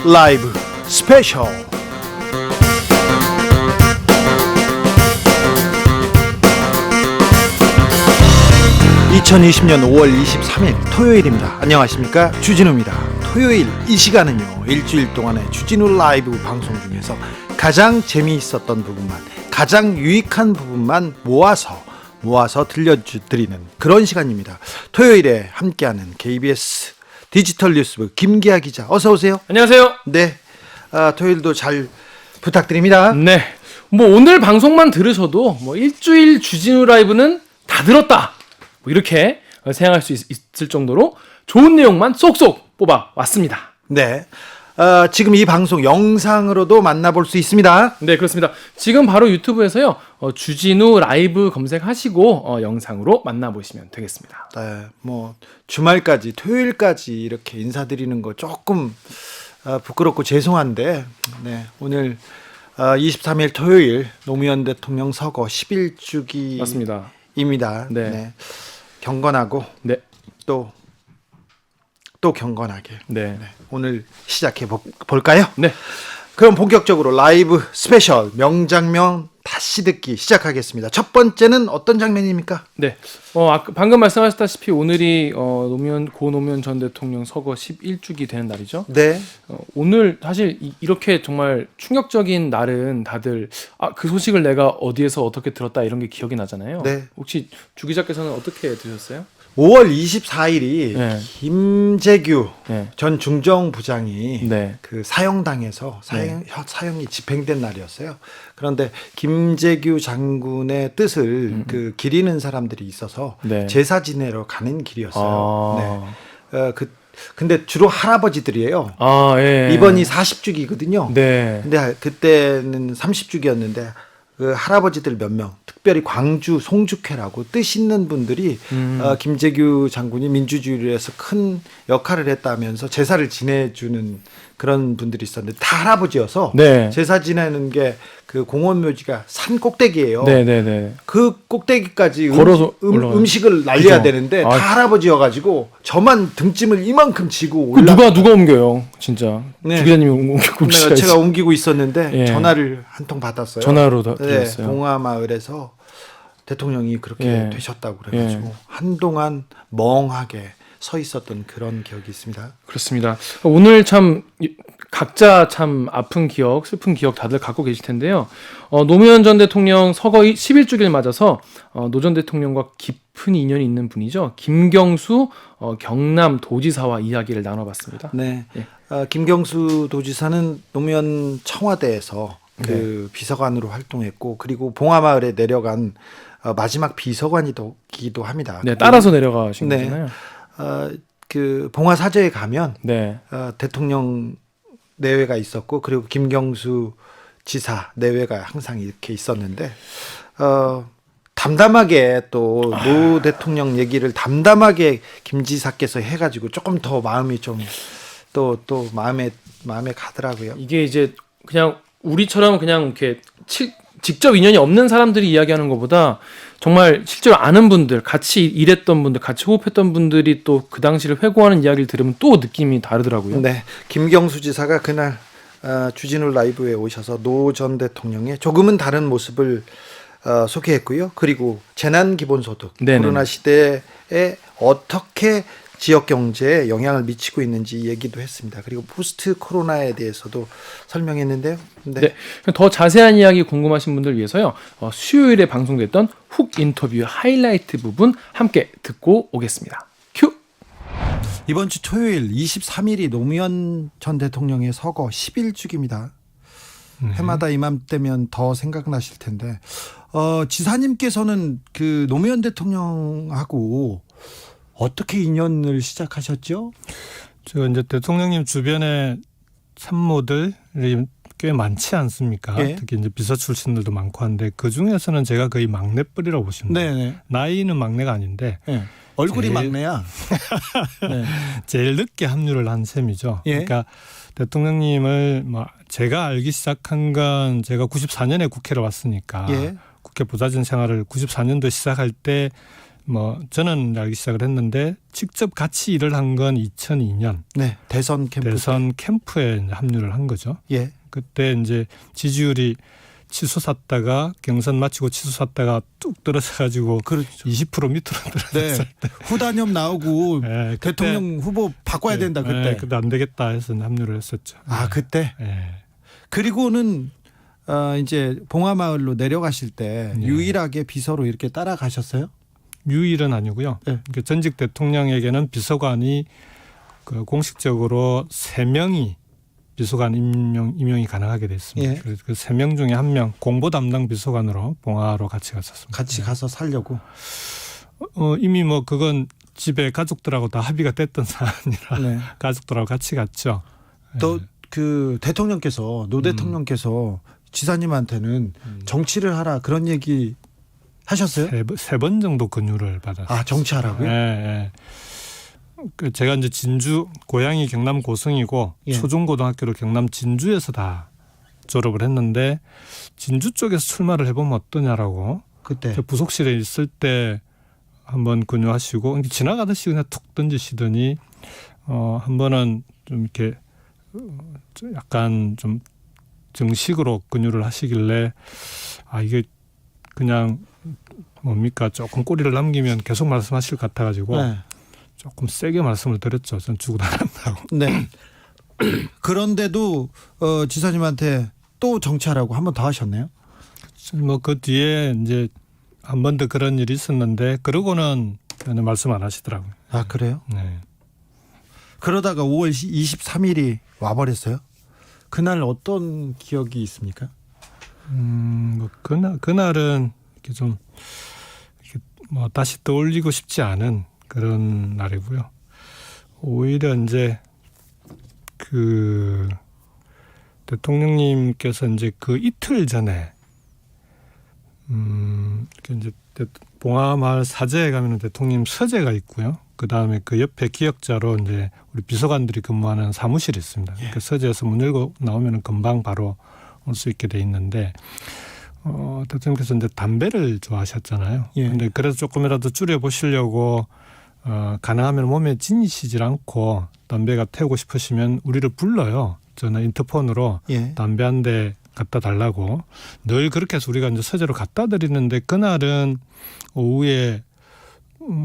라이브 스페셜. 2020년 5월 23일 토요일입니다. 안녕하십니까, 주진우입니다. 토요일 이 시간은요, 일주일 동안의 주진우 라이브 방송 중에서 가장 재미있었던 부분만, 가장 유익한 부분만 모아서 들려드리는 그런 시간입니다. 토요일에 함께하는 KBS 디지털 뉴스부 김기아 기자, 어서 오세요. 안녕하세요. 네, 토요일도 잘 부탁드립니다. 네, 뭐 오늘 방송만 들으셔도 뭐 일주일 주진우 라이브는 다 들었다, 뭐 이렇게 생각할 수 있을 정도로 좋은 내용만 쏙쏙 뽑아 왔습니다. 네, 지금 이 방송 영상으로도 만나볼 수 있습니다. 네, 그렇습니다. 지금 바로 유튜브에서요, 주진우 라이브 검색하시고 영상으로 만나보시면 되겠습니다. 네, 뭐 주말까지, 토요일까지 이렇게 인사드리는 거 조금 부끄럽고 죄송한데, 네, 오늘 23일 토요일 노무현 대통령 서거 11주기입니다. 맞습니다. 네. 네. 경건하고, 네, 또 경건하게, 네, 네, 오늘 시작해 볼까요? 네. 그럼 본격적으로 라이브 스페셜 명장면 다시 듣기 시작하겠습니다. 첫 번째는 어떤 장면입니까? 네, 방금 말씀하셨다시피 오늘이 고 노무현 전 대통령 서거 11주기 되는 날이죠. 네. 오늘 사실 이렇게 정말 충격적인 날은 다들 그 소식을 내가 어디에서 어떻게 들었다 이런 게 기억이 나잖아요. 네. 혹시 주 기자께서는 어떻게 들으셨어요? 5월 24일이 네. 김재규 네. 전 중정부장이 네. 그 사형당해서 사형이 집행된 날이었어요. 그런데 김재규 장군의 뜻을 기리는 사람들이 있어서 네. 제사 지내러 가는 길이었어요. 네. 근데 주로 할아버지들이에요. 예. 이번이 40주기거든요. 네. 근데 그때는 30주기였는데 그 할아버지들 몇 명, 특별히 광주 송죽회라고 뜻 있는 분들이 김재규 장군이 민주주의를 위해서 큰 역할을 했다면서 제사를 지내주는 그런 분들이 있었는데 다 할아버지여서, 네. 제사 지내는 게 그 공원 묘지가 산 꼭대기예요. 네. 그 꼭대기까지 걸어서 음식을 날려야 그죠. 되는데 다 할아버지여가지고 저만 등짐을 이만큼 지고 누가 옮겨요, 진짜. 네. 주 기자님이 옮기고 제가 옮기고 있었는데, 예. 전화를 한 통 받았어요. 전화로 네, 드렸어요. 봉화마을에서 대통령이 그렇게 예. 되셨다고 그래가지고 한동안 멍하게 서 있었던 그런 기억이 있습니다. 그렇습니다. 오늘 참 각자 참 아픈 기억, 슬픈 기억 다들 갖고 계실 텐데요. 노무현 전 대통령 서거 11주기를 맞아서 노 전 대통령과 깊은 인연이 있는 분이죠. 김경수 경남 도지사와 이야기를 나눠봤습니다. 네, 예. 김경수 도지사는 노무현 청와대에서 그 비서관으로 활동했고, 그리고 봉화마을에 내려간 마지막 비서관이기도 합니다. 네, 따라서 내려가신 네. 거잖아요. 그 봉화 사저에 가면 네. 대통령 내외가 있었고, 그리고 김경수 지사 내외가 항상 이렇게 있었는데, 담담하게 또 노 대통령 얘기를 담담하게 김 지사께서 해가지고 조금 더 마음이 좀 또 마음에 가더라고요. 이게 이제 그냥 우리처럼 그냥 이렇게 직접 인연이 없는 사람들이 이야기하는 것보다 정말 실제로 아는 분들, 같이 일했던 분들, 같이 호흡했던 분들이 또 그 당시를 회고하는 이야기를 들으면 또 느낌이 다르더라고요. 네, 김경수 지사가 그날 주진우 라이브에 오셔서 노 전 대통령의 조금은 다른 모습을 소개했고요. 그리고 재난기본소득, 네네. 코로나 시대에 어떻게 지역 경제에 영향을 미치고 있는지 얘기도 했습니다. 그리고 포스트 코로나에 대해서도 설명했는데요. 네, 더 자세한 이야기 궁금하신 분들 위해서요, 수요일에 방송됐던 훅 인터뷰 하이라이트 부분 함께 듣고 오겠습니다. 큐! 이번 주 토요일 23일이 노무현 전 대통령의 서거 11주기입니다. 해마다 이맘때면 더 생각나실 텐데, 지사님께서는 그 노무현 대통령하고 어떻게 인연을 시작하셨죠? 제가 이제 대통령님 주변에 참모들이 꽤 많지 않습니까? 예. 특히 이제 비서 출신들도 많고 한데 그 중에서는 제가 거의 막내뻘이라고 보시면 돼요. 네네. 나이는 막내가 아닌데 얼굴이 제일- 막내야. 네. 제일 늦게 합류를 한 셈이죠. 예. 그러니까 대통령님을 제가 알기 시작한 건 제가 94년에 국회를 왔으니까 예. 국회 보좌진 생활을 94년도 시작할 때 뭐 저는 알기 시작을 했는데 직접 같이 일을 한 건 2002년 네, 대선 캠프. 대선 캠프에 이제 합류를 한 거죠. 예. 그때 이제 지지율이 치솟았다가 경선 마치고 치솟았다가 뚝 떨어져가지고 그렇죠. 20% 밑으로 떨어졌을 네. 후단협 나오고 때 대통령 후보 바꿔야 된다 그때. 그때 안 되겠다 해서 합류를 했었죠. 아 그때. 예. 그리고는 이제 봉화마을로 내려가실 때 네. 유일하게 비서로 이렇게 따라가셨어요? 유일은 아니고요. 네. 그러니까 전직 대통령에게는 비서관이 그 공식적으로 3명이 비서관 임명이 가능하게 됐습니다. 예. 그래서 그 3명 중에 1명 공보 담당 비서관으로 봉화로 같이 갔었습니다. 같이 가서 살려고. 이미 뭐 그건 집에 가족들하고 다 합의가 됐던 사안이라 네. 가족들하고 같이 갔죠. 또 그 대통령께서 노 대통령께서 지사님한테는 정치를 하라 그런 얘기 하셨어요? 세 번 정도 권유를 받았어요. 아 정치하라고요? 예, 예. 그 제가 이제 진주 고향이 경남 고성이고 예. 초중고등학교를 경남 진주에서 다 졸업을 했는데 진주 쪽에서 출마를 해보면 어떠냐라고 그때. 부속실에 있을 때 한번 권유하시고 지나가듯이 그냥 툭 던지시더니 한 번은 좀 이렇게 좀 약간 좀 정식으로 권유를 하시길래 아 이게 그냥 뭡니까 조금 꼬리를 남기면 계속 말씀하실 것 같아가지고 네. 조금 세게 말씀을 드렸죠. 전 죽고 나간다고. 네. 그런데도 지사님한테 또 정치하라고 한 번 더 하셨네요. 뭐 그 뒤에 이제 한 번 더 그런 일이 있었는데 그러고는 전혀 말씀 안 하시더라고요. 아 그래요? 네. 그러다가 5월 23일이 와버렸어요. 그날 어떤 기억이 있습니까? 뭐 그날은 이렇게 좀 이렇게 뭐 다시 떠올리고 싶지 않은 그런 날이고요. 오히려 이제 그 대통령님께서 이제 그 이틀 전에 이렇게 이제 봉화마을 사제에 가면은 대통령 서재가 있고요. 그 다음에 그 옆에 기역자로 이제 우리 비서관들이 근무하는 사무실이 있습니다. 그 서재에서 문 열고 나오면은 금방 바로 올 수 있게 돼 있는데 대통령께서 이제 담배를 좋아하셨잖아요. 예. 근데 그래서 조금이라도 줄여 보시려고 가능하면 몸에 지니시질 않고 담배가 태우고 싶으시면 우리를 불러요. 저는 인터폰으로 예. 담배 한 대 갖다 달라고 늘 그렇게 해서 우리가 이제 서재로 갖다 드리는데 그날은 오후에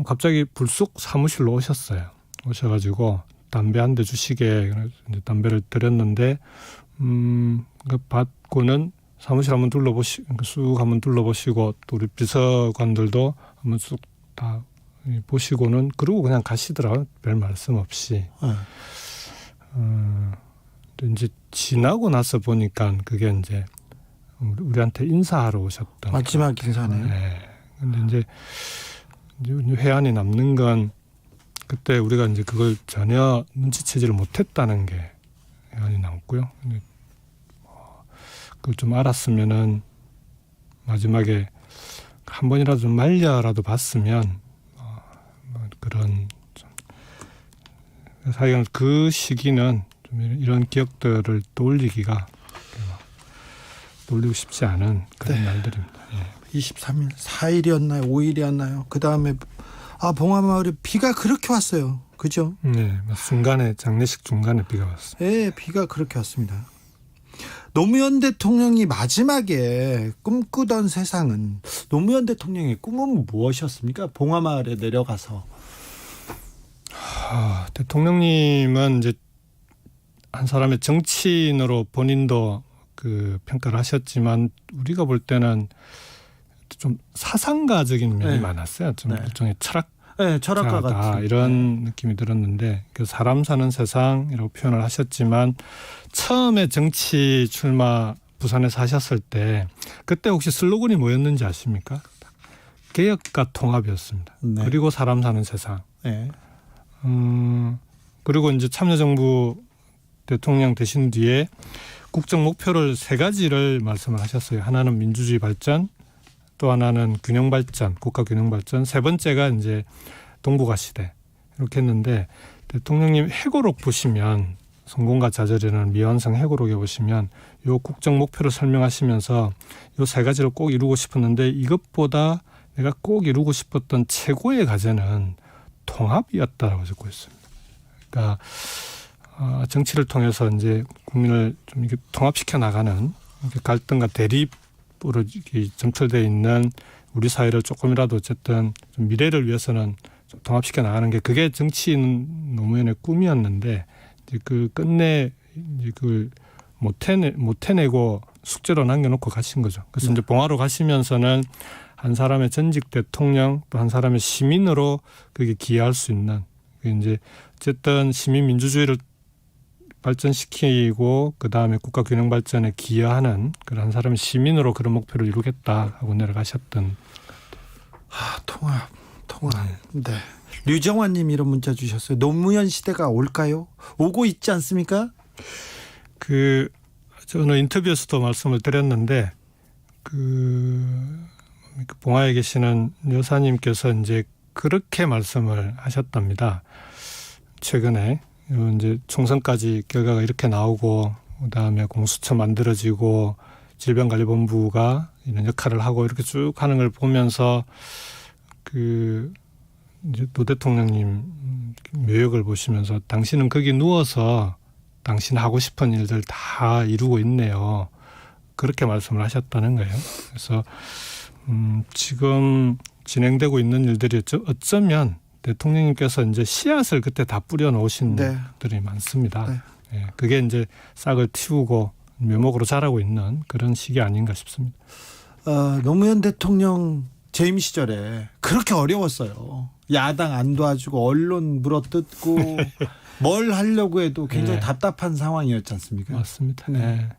갑자기 불쑥 사무실로 오셨어요. 오셔가지고 담배 한 대 주시게 이제 담배를 드렸는데 받고는 사무실 한번 쑥 한번 둘러보시고 또 우리 비서관들도 한번 쑥 다 보시고는 그러고 그냥 가시더라고요. 별 말씀 없이. 이제 지나고 나서 보니까 그게 이제 우리한테 인사하러 오셨던 마지막 인사네요. 네. 근데 이제 회한이 남는 건 그때 우리가 이제 그걸 전혀 눈치채지를 못했다는 게 회한이 남고요. 근데 그걸 좀 알았으면은 마지막에 한 번이라도 좀 말려라도 봤으면 뭐 그런 좀 사실 그 시기는 좀 이런 기억들을 떠올리기가 떠올리고 싶지 않은 그런 네. 날들입니다. 예. 23일, 4일이었나요? 5일이었나요? 그 다음에 봉화마을에 비가 그렇게 왔어요. 그죠? 네, 순간에 장례식 중간에 비가 왔습니다. 네, 비가 그렇게 왔습니다. 노무현 대통령이 마지막에 꿈꾸던 세상은 노무현 대통령의 꿈은 무엇이었습니까? 봉화마을에 내려가서. 대통령님은 이제 한 사람의 정치인으로 본인도 그 평가를 하셨지만 우리가 볼 때는 좀 사상가적인 면이 네. 많았어요. 좀 네. 일종의 네, 철학가 같은. 이런 느낌이 들었는데 그 사람 사는 세상이라고 표현을 하셨지만 처음에 정치 출마 부산에서 하셨을 때 그때 혹시 슬로건이 뭐였는지 아십니까? 개혁과 통합이었습니다. 네. 그리고 사람 사는 세상. 네. 그리고 이제 참여정부 대통령 되신 뒤에 국정 목표를 3가지를 말씀을 하셨어요. 하나는 민주주의 발전, 또 하나는 균형 발전, 국가 균형 발전, 세 번째가 이제 동북아 시대 이렇게 했는데 대통령님 회고록 보시면 성공과 좌절이라는 미완성 회고록에 보시면 요 국정 목표를 설명하시면서 요 3가지를 꼭 이루고 싶었는데 이것보다 내가 꼭 이루고 싶었던 최고의 과제는 통합이었다라고 적고 있습니다. 그러니까 정치를 통해서 이제 국민을 좀 이렇게 통합시켜 나가는 갈등과 대립으로 이렇게 점철되어 있는 우리 사회를 조금이라도 어쨌든 좀 미래를 위해서는 좀 통합시켜 나가는 게 그게 정치인 노무현의 꿈이었는데 이제 그 끝내 이제 그걸 못 해내고 숙제로 남겨놓고 가신 거죠. 그래서 이제 봉화로 가시면서는 한 사람의 전직 대통령 또 한 사람의 시민으로 그게 기여할 수 있는 이제 어쨌든 시민 민주주의를 발전시키고 그 다음에 국가 균형 발전에 기여하는 그런 한 사람의 시민으로 그런 목표를 이루겠다 하고 내려가셨던. 통합. 네. 류정환님 이런 문자 주셨어요. 노무현 시대가 올까요? 오고 있지 않습니까? 저는 인터뷰에서도 말씀을 드렸는데 봉화에 계시는 여사님께서 이제 그렇게 말씀을 하셨답니다. 최근에 이제 총선까지 결과가 이렇게 나오고 그다음에 공수처 만들어지고 질병관리본부가 이런 역할을 하고 이렇게 쭉 하는 걸 보면서 이제 노 대통령님 묘역을 보시면서 당신은 거기 누워서 당신 하고 싶은 일들 다 이루고 있네요. 그렇게 말씀을 하셨다는 거예요. 그래서 지금 진행되고 있는 일들이 어쩌면 대통령님께서 이제 씨앗을 그때 다 뿌려 놓으신 것들이 많습니다. 네. 예, 그게 이제 싹을 틔우고 묘목으로 자라고 있는 그런 시기 아닌가 싶습니다. 노무현 대통령 재임 시절에 그렇게 어려웠어요. 야당 안 도와주고 언론 물어뜯고 뭘 하려고 해도 굉장히 답답한 상황이었지 않습니까? 맞습니다. 네.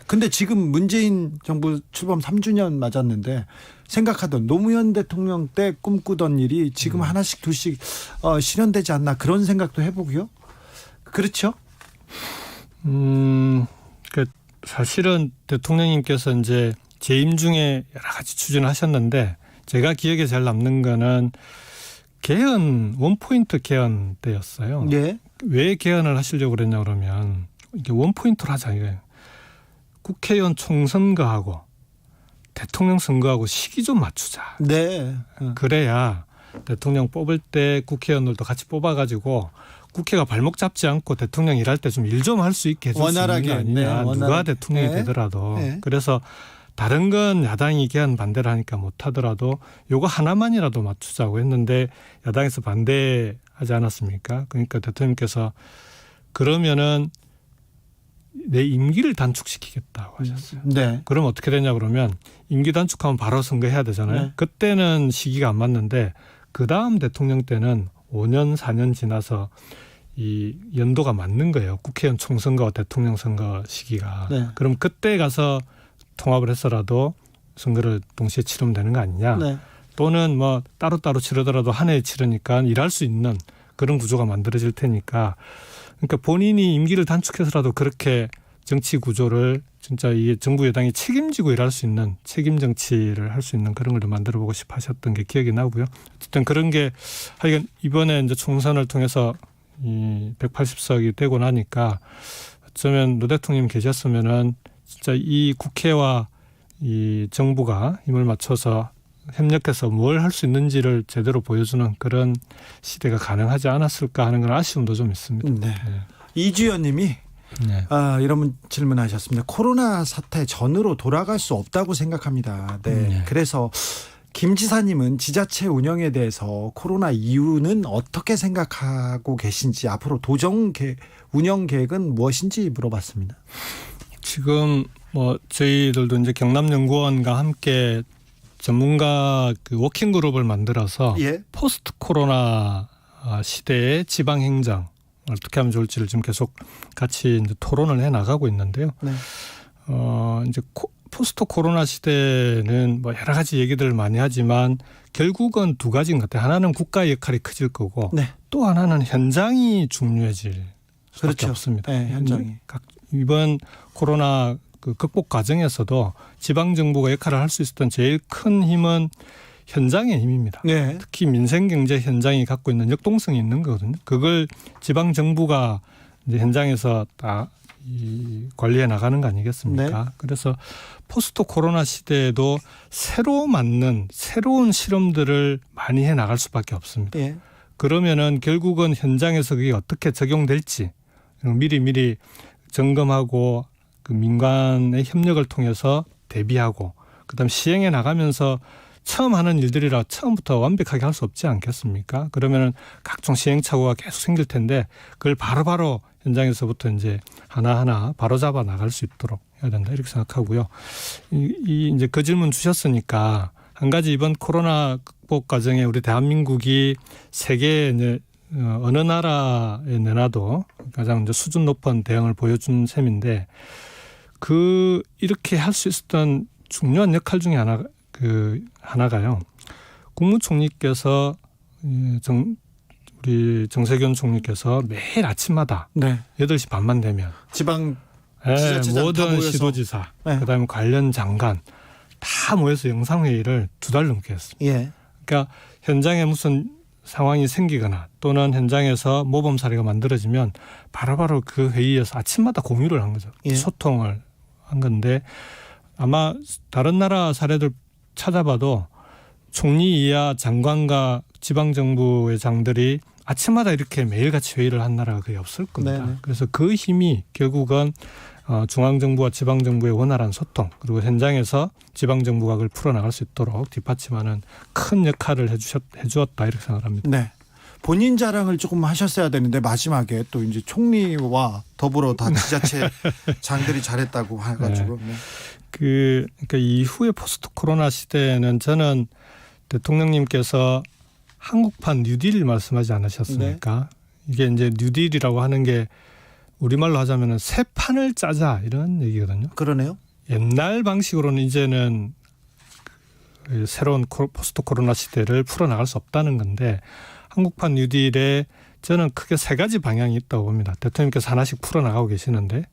근데 지금 문재인 정부 출범 3주년 맞았는데 생각하던 노무현 대통령 때 꿈꾸던 일이 지금 하나씩 둘씩 실현되지 않나 그런 생각도 해보고요. 그렇죠? 사실은 대통령님께서 이제 재임 중에 여러 가지 추진을 하셨는데 제가 기억에 제일 남는 거는 개헌 원포인트 개헌 때였어요. 네. 왜 개헌을 하시려고 그랬냐 그러면 이게 원포인트로 하자 이거예요. 국회의원 총선거하고 대통령 선거하고 시기 좀 맞추자. 네. 그래야 대통령 뽑을 때 국회의원들도 같이 뽑아가지고 국회가 발목 잡지 않고 대통령 일할 때 좀 일 좀 할 수 있게 해줄 수 있는 거 아니냐. 누가 대통령이 되더라도. 그래서 다른 건 야당이 개헌 반대를 하니까 못하더라도 요거 하나만이라도 맞추자고 했는데 야당에서 반대하지 않았습니까? 그러니까 대통령께서 그러면은 내 임기를 단축시키겠다고 하셨어요. 네. 그럼 어떻게 되냐 그러면 임기 단축하면 바로 선거해야 되잖아요. 네. 그때는 시기가 안 맞는데 그 다음 대통령 때는 5년 4년 지나서 이 연도가 맞는 거예요. 국회의원 총선거와 대통령 선거 시기가. 네. 그럼 그때 가서 통합을 해서라도 선거를 동시에 치르면 되는 거 아니냐. 네. 또는 뭐 따로따로 치르더라도 한 해에 치르니까 일할 수 있는 그런 구조가 만들어질 테니까 그러니까 본인이 임기를 단축해서라도 그렇게 정치 구조를 진짜 이 정부 여당이 책임지고 일할 수 있는 책임 정치를 할 수 있는 그런 걸 만들어 보고 싶어 하셨던 게 기억이 나고요. 어쨌든 그런 게 하여간 이번에 이제 총선을 통해서 이 180석이 되고 나니까 어쩌면 노 대통령 계셨으면은 진짜 이 국회와 이 정부가 힘을 맞춰서 협력해서 뭘 할 수 있는지를 제대로 보여주는 그런 시대가 가능하지 않았을까 하는 그런 아쉬움도 좀 있습니다. 네. 네. 이주연님이 네. 이런 질문하셨습니다. 코로나 사태 전으로 돌아갈 수 없다고 생각합니다. 네. 네. 그래서 김 지사님은 지자체 운영에 대해서 코로나 이후는 어떻게 생각하고 계신지 앞으로 운영 계획은 무엇인지 물어봤습니다. 지금 뭐 저희들도 이제 경남연구원과 함께 전문가 워킹 그룹을 만들어서 포스트 코로나 시대의 지방 행정 어떻게 하면 좋을지를 지금 계속 같이 이제 토론을 해 나가고 있는데요. 네. 이제 포스트 코로나 시대는 뭐 여러 가지 얘기들을 많이 하지만 결국은 두 가지인 것 같아요. 하나는 국가의 역할이 커질 거고 또 하나는 현장이 중요해질 수밖에 없습니다. 네, 현장이. 이번 코로나 극복 과정에서도 지방 정부가 역할을 할 수 있었던 제일 큰 힘은 현장의 힘입니다. 네. 특히 민생 경제 현장이 갖고 있는 역동성이 있는 거거든요. 그걸 지방 정부가 이제 현장에서 다 이 관리해 나가는 거 아니겠습니까? 네. 그래서 포스트 코로나 시대에도 새로 맞는 새로운 실험들을 많이 해 나갈 수밖에 없습니다. 예. 그러면은 결국은 현장에서 그게 어떻게 적용될지 미리 점검하고 그 민간의 협력을 통해서 대비하고 그다음 시행해 나가면서 처음 하는 일들이라 처음부터 완벽하게 할 수 없지 않겠습니까? 그러면은 각종 시행착오가 계속 생길 텐데 그걸 바로바로 현장에서부터 이제 하나하나 바로잡아 나갈 수 있도록 해야 된다 이렇게 생각하고요. 이제 그 질문 주셨으니까 한 가지 이번 코로나 극복 과정에 우리 대한민국이 세계 이제 어느 나라에 내놔도 가장 이제 수준 높은 대응을 보여준 셈인데 이렇게 할 수 있었던 중요한 역할 중에 하나가요. 국무총리께서 우리 정세균 총리께서 매일 아침마다 네. 8시 반만 되면 지방 지자체장 다 모든 모여서. 시도지사 네. 그다음에 관련 장관 다 모여서 영상회의를 2달 넘게 했습니다. 예. 그러니까 현장에 무슨 상황이 생기거나 또는 현장에서 모범 사례가 만들어지면 바로바로 그 회의에서 아침마다 공유를 한 거죠. 예. 소통을 한 건데 아마 다른 나라 사례들 찾아봐도 총리 이하 장관과 지방정부의 장들이 아침마다 이렇게 매일같이 회의를 한 나라가 거의 없을 겁니다. 네네. 그래서 그 힘이 결국은 중앙정부와 지방정부의 원활한 소통 그리고 현장에서 지방정부가 그걸 풀어나갈 수 있도록 뒷받침하는 큰 역할을 해주었다 이렇게 생각합니다. 네. 본인 자랑을 조금 하셨어야 되는데 마지막에 또 이제 총리와 더불어 다 지자체 장들이 잘했다고 해가지고. 네. 그러니까 이후에 포스트 코로나 시대에는 저는 대통령님께서 한국판 뉴딜 말씀하지 않으셨습니까? 이게 이제 뉴딜이라고 하는 게 우리말로 하자면은 새 판을 짜자 이런 얘기거든요. 그러네요. 옛날 방식으로는 이제는 새로운 포스트 코로나 시대를 풀어나갈 수 없다는 건데 한국판 뉴딜에 저는 크게 3가지 방향이 있다고 봅니다. 대통령께서 하나씩 풀어나가고 계시는데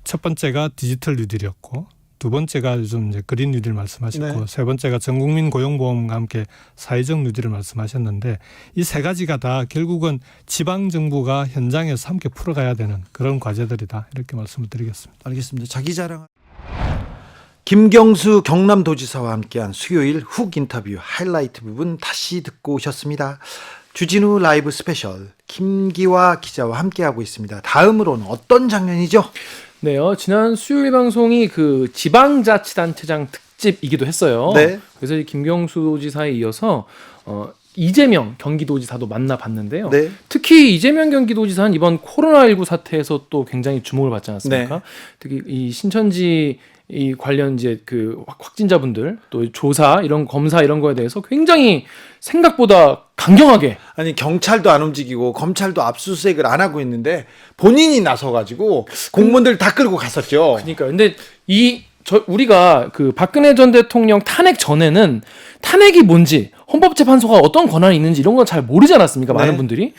첫 번째가 디지털 뉴딜이었고 두 번째가 요즘 이제 그린 뉴딜 말씀하셨고 네. 세 번째가 전국민 고용보험과 함께 사회적 뉴딜을 말씀하셨는데 이 3가지가 다 결국은 지방정부가 현장에서 함께 풀어가야 되는 그런 과제들이다 이렇게 말씀을 드리겠습니다. 알겠습니다. 자기 자랑. 김경수 경남도지사와 함께한 수요일 훅 인터뷰 하이라이트 부분 다시 듣고 오셨습니다. 주진우 라이브 스페셜 김기화 기자와 함께하고 있습니다. 다음으로는 어떤 장면이죠? 네요. 지난 수요일 방송이 그 지방자치단체장 특집이기도 했어요. 네. 그래서 이 김경수 도지사에 이어서 이재명 경기도지사도 만나봤는데요. 네. 특히 이재명 경기도지사는 이번 코로나19 사태에서 또 굉장히 주목을 받지 않았습니까? 네. 특히 이 신천지 이 관련 이제 그 확진자분들 또 조사 이런 검사 이런 거에 대해서 굉장히 생각보다 강경하게 아니 경찰도 안 움직이고 검찰도 압수수색을 안 하고 있는데 본인이 나서가지고 공무원들 다 끌고 갔었죠. 그러니까 근데 우리가 그 박근혜 전 대통령 탄핵 전에는 탄핵이 뭔지 헌법재판소가 어떤 권한이 있는지 이런 건 잘 모르지 않았습니까? 네. 많은 분들이.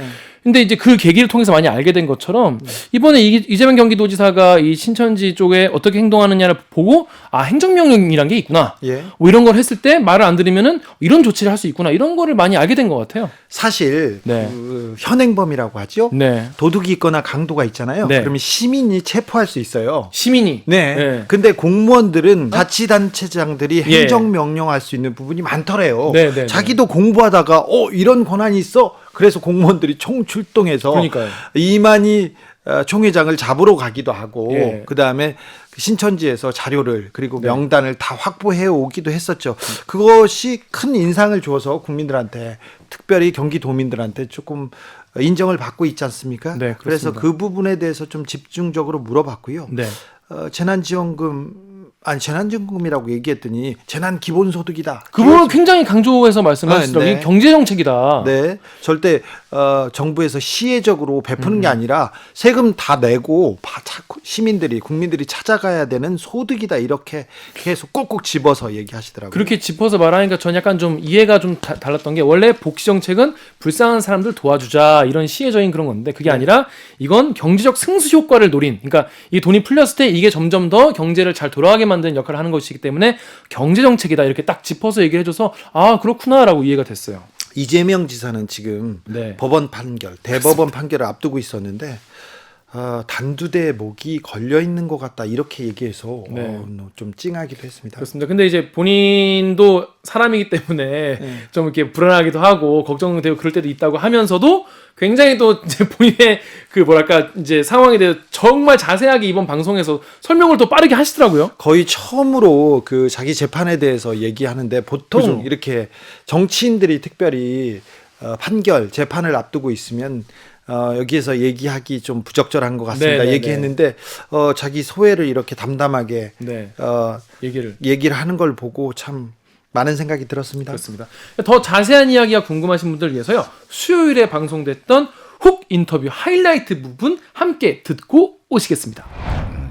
근데 이제 그 계기를 통해서 많이 알게 된 것처럼 이번에 이재명 경기도지사가 이 신천지 쪽에 어떻게 행동하느냐를 보고 아 행정명령이란 게 있구나. 예. 뭐 이런 걸 했을 때 말을 안 들으면은 이런 조치를 할 수 있구나. 이런 거를 많이 알게 된 것 같아요. 사실 네. 그 현행범이라고 하죠. 네. 도둑이 있거나 강도가 있잖아요. 네. 그러면 시민이 체포할 수 있어요. 시민이. 네. 네. 근데 공무원들은 자치단체장들이 예. 행정명령할 수 있는 부분이 많더래요. 네, 네, 자기도 공부하다가 이런 권한이 있어. 그래서 공무원들이 총출동해서 그러니까요. 이만희 총회장을 잡으러 가기도 하고 예. 그다음에 신천지에서 자료를 그리고 네. 명단을 다 확보해 오기도 했었죠. 그것이 큰 인상을 줘서 국민들한테 특별히 경기도민들한테 조금 인정을 받고 있지 않습니까? 네, 그래서 그렇습니다. 그 부분에 대해서 좀 집중적으로 물어봤고요. 네. 재난지원금이라고 얘기했더니 재난 기본소득이다. 그 부분을 굉장히 강조해서 말씀하시더라고요. 네. 이게 경제정책이다. 네, 절대 정부에서 시혜적으로 베푸는 게 아니라 세금 다 내고 시민들이 국민들이 찾아가야 되는 소득이다 이렇게 계속 꼭꼭 집어서 얘기하시더라고요. 그렇게 짚어서 말하니까 전 약간 좀 이해가 좀 달랐던 게 원래 복지정책은 불쌍한 사람들 도와주자 이런 시혜적인 그런 건데 그게 아니라 이건 경제적 승수 효과를 노린 그러니까 이 돈이 풀렸을 때 이게 점점 더 경제를 잘 돌아가게 만드는 역할을 하는 것이기 때문에 경제정책이다 이렇게 딱 짚어서 얘기를 해줘서 아 그렇구나라고 이해가 됐어요. 이재명 지사는 지금 네. 법원 판결, 대법원 판결을 앞두고 있었는데 단두대에 목이 걸려 있는 것 같다 이렇게 얘기해서 네. 좀 찡하기도 했습니다. 그렇습니다. 근데 이제 본인도 사람이기 때문에 네. 좀 이렇게 불안하기도 하고 걱정되고 그럴 때도 있다고 하면서도 굉장히 또 이제 본인의 그 뭐랄까 이제 상황에 대해서 정말 자세하게 이번 방송에서 설명을 또 빠르게 하시더라고요. 거의 처음으로 그 자기 재판에 대해서 얘기하는데 보통 그죠. 이렇게 정치인들이 특별히 판결 재판을 앞두고 있으면 여기에서 얘기하기 좀 부적절한 것 같습니다. 네, 얘기했는데 자기 소회를 이렇게 담담하게 네. 어, 얘기를 하는 걸 보고 참 많은 생각이 들었습니다. 그렇습니다. 더 자세한 이야기가 궁금하신 분들 위해서요. 수요일에 방송됐던 훅 인터뷰 하이라이트 부분 함께 듣고 오시겠습니다.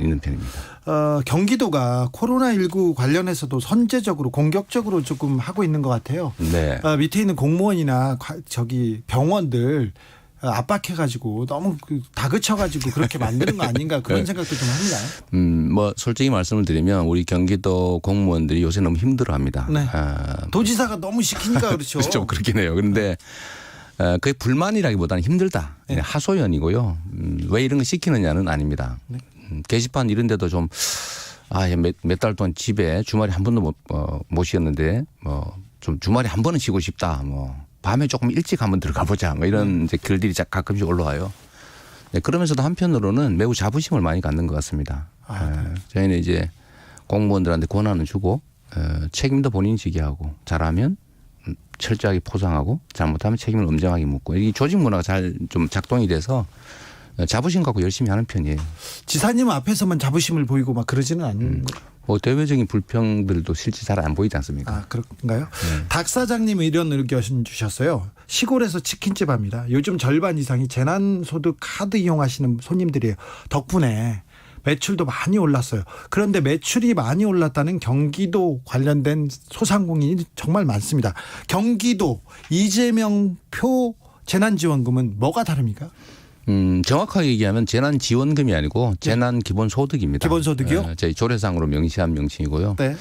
있는 편입니다. 경기도가 코로나19 관련해서도 선제적으로 공격적으로 조금 하고 있는 것 같아요. 네. 밑에 있는 공무원이나 저기 병원들 압박해가지고 너무 다그쳐가지고 그렇게 만드는 거 아닌가 그런 생각도 좀 합니다. 뭐 솔직히 말씀을 드리면 우리 경기도 공무원들이 요새 너무 힘들어합니다. 네. 도지사가 너무 시키니까 그렇죠. 좀 그렇긴 해요. 그런데 그게 불만이라기보다는 힘들다. 네. 하소연이고요. 왜 이런 거 시키느냐는 아닙니다. 네. 게시판 이런 데도 좀 몇 달 동안 집에 주말에 한 번도 못 쉬었는데 좀 주말에 한 번은 쉬고 싶다. 밤에 조금 일찍 한번 들어가 보자. 이런 이제 글들이 가끔씩 올라와요. 네, 그러면서도 한편으로는 매우 자부심을 많이 갖는 것 같습니다. 저희는 이제 공무원들한테 권한을 주고 책임도 본인이 지게 하고 잘하면 철저하게 포장하고 잘못하면 책임을 엄정하게 묻고 이 조직 문화가 잘 좀 작동이 돼서 자부심 갖고 열심히 하는 편이에요. 지사님 앞에서만 자부심을 보이고 막 그러지는 않는 대외적인 불평들도 실제 잘 안 보이지 않습니까? 그런가요? 네. 박 사장님 이런 의견 주셨어요. 시골에서 치킨집 합니다. 요즘 절반 이상이 재난소득 카드 이용하시는 손님들이에요. 덕분에 매출도 많이 올랐어요. 그런데 매출이 많이 올랐다는 경기도 관련된 소상공인이 정말 많습니다. 경기도 이재명 표 재난지원금은 뭐가 다릅니까? 정확하게 얘기하면 재난지원금이 아니고 재난기본소득입니다. 기본소득이요? 저희 조례상으로 명시한 명칭이고요. 네.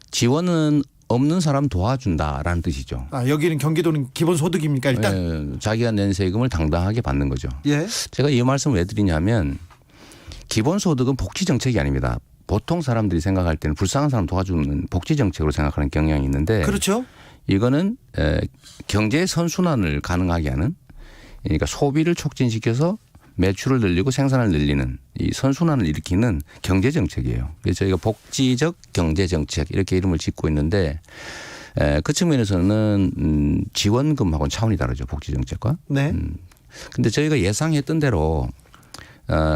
지원은 없는 사람 도와준다라는 뜻이죠. 여기는 경기도는 기본소득입니까 일단? 자기가 낸 세금을 당당하게 받는 거죠. 예. 제가 이 말씀을 왜 드리냐면 기본소득은 복지정책이 아닙니다. 보통 사람들이 생각할 때는 불쌍한 사람 도와주는 복지정책으로 생각하는 경향이 있는데 그렇죠. 이거는 경제 선순환을 가능하게 하는 그러니까 소비를 촉진시켜서 매출을 늘리고 생산을 늘리는 이 선순환을 일으키는 경제정책이에요. 그래서 저희가 복지적 경제정책 이렇게 이름을 짓고 있는데 그 측면에서는 지원금하고는 차원이 다르죠. 복지정책과. 네. 근데 저희가 예상했던 대로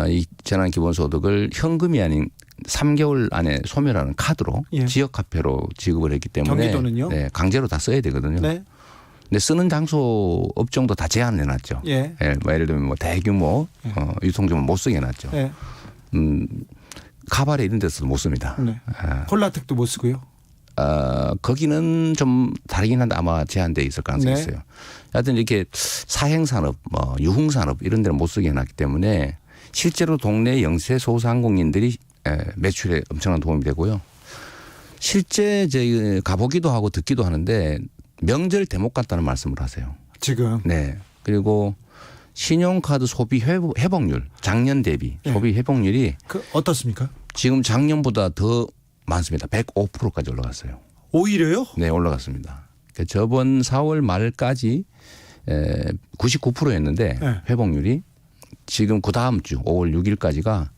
이 재난기본소득을 현금이 아닌 3개월 안에 소멸하는 카드로 예. 지역화폐로 지급을 했기 때문에 경기도는요? 네, 강제로 다 써야 되거든요. 네. 근데 쓰는 장소 업종도 다 제한해 놨죠. 예. 예를 들면 대규모 유통점은 못 쓰게 해놨죠. 예. 카바레 이런 데서도 못 씁니다. 네. 콜라텍도 못 쓰고요. 거기는 좀 다르긴 한데 아마 제한돼 있을 가능성이 네. 있어요. 하여튼 이렇게 사행산업, 유흥산업 이런 데는 못 쓰게 해놨기 때문에 실제로 동네 영세 소상공인들이 매출에 엄청난 도움이 되고요. 실제 가보기도 하고 듣기도 하는데 명절 대목 같다는 말씀을 하세요. 지금. 네. 그리고 신용카드 소비 회복률 작년 대비 네. 소비 회복률이 어떻습니까? 지금 작년보다 더 많습니다. 105%까지 올라갔어요. 오히려요? 네, 올라갔습니다. 그러니까 저번 4월 말까지 99%였는데 네. 회복률이 지금 그 다음 주 5월 6일까지가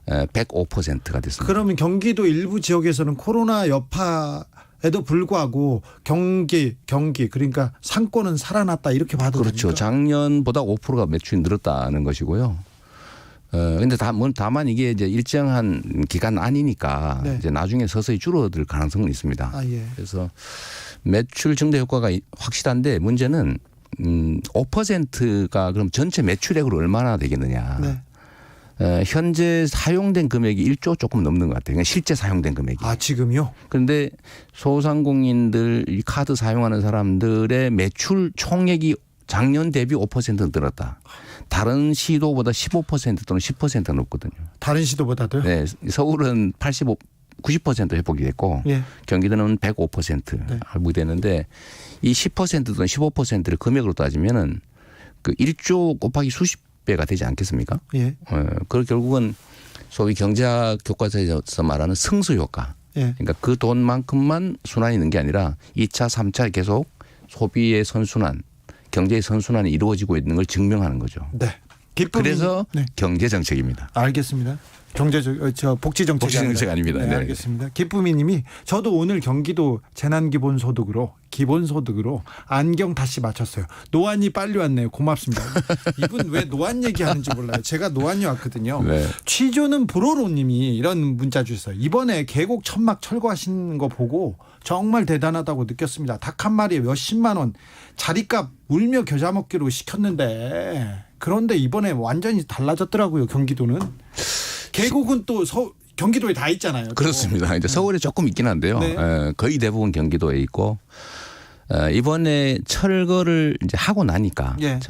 105%가 됐습니다. 그러면 경기도 일부 지역에서는 코로나 여파에도 불구하고 경기 그러니까 상권은 살아났다 이렇게 봐도 그렇죠. 됩니까? 작년보다 5%가 매출이 늘었다는 것이고요. 근데 다만 이게 이제 일정한 기간 아니니까 네. 이제 나중에 서서히 줄어들 가능성은 있습니다. 예. 그래서 매출 증대 효과가 확실한데 문제는 5%가 그럼 전체 매출액으로 얼마나 되겠느냐. 네. 현재 사용된 금액이 1조 조금 넘는 것 같아요. 그러니까 실제 사용된 금액이. 지금요? 그런데 소상공인들 이 카드 사용하는 사람들의 매출 총액이 작년 대비 5% 늘었다. 다른 시도보다 15% 또는 10%가 높거든요. 다른 시도보다도요? 네, 서울은 90% 회복이 됐고 예. 경기도는 105% 네. 회복이 됐는데 이 10% 또는 15%를 금액으로 따지면은 그 1조 곱하기 수십 50배가 되지 않겠습니까? 예. 그 결국은 소위 경제학 교과서에서 말하는 승수 효과. 예. 그러니까 그 돈만큼만 순환이 있는 게 아니라 2차, 3차 계속 소비의 선순환, 경제의 선순환이 이루어지고 있는 걸 증명하는 거죠. 네. 기쁨이- 그래서 네. 경제 정책입니다. 알겠습니다. 복지 정책이 복지 정책 아닙니다. 네, 네. 알겠습니다. 기쁨이님이 저도 오늘 경기도 재난기본소득으로 기본소득으로 안경 다시 맞췄어요. 노안이 빨리 왔네요. 고맙습니다. 이분 왜 노안 얘기하는지 몰라요. 제가 노안이 왔거든요. 네. 취조는 불호로님이 이런 문자 주셨어요. 이번에 계곡 천막 철거하시는 거 보고 정말 대단하다고 느꼈습니다. 닭 한 마리에 몇십만 원 자리값 울며 겨자 먹기로 시켰는데 그런데 이번에 완전히 달라졌더라고요. 경기도는. 계곡은 또 경기도에 다 있잖아요. 또. 그렇습니다. 이제 서울에 조금 있긴 한데요. 네. 거의 대부분 경기도에 있고 이번에 철거를 이제 하고 나니까 예.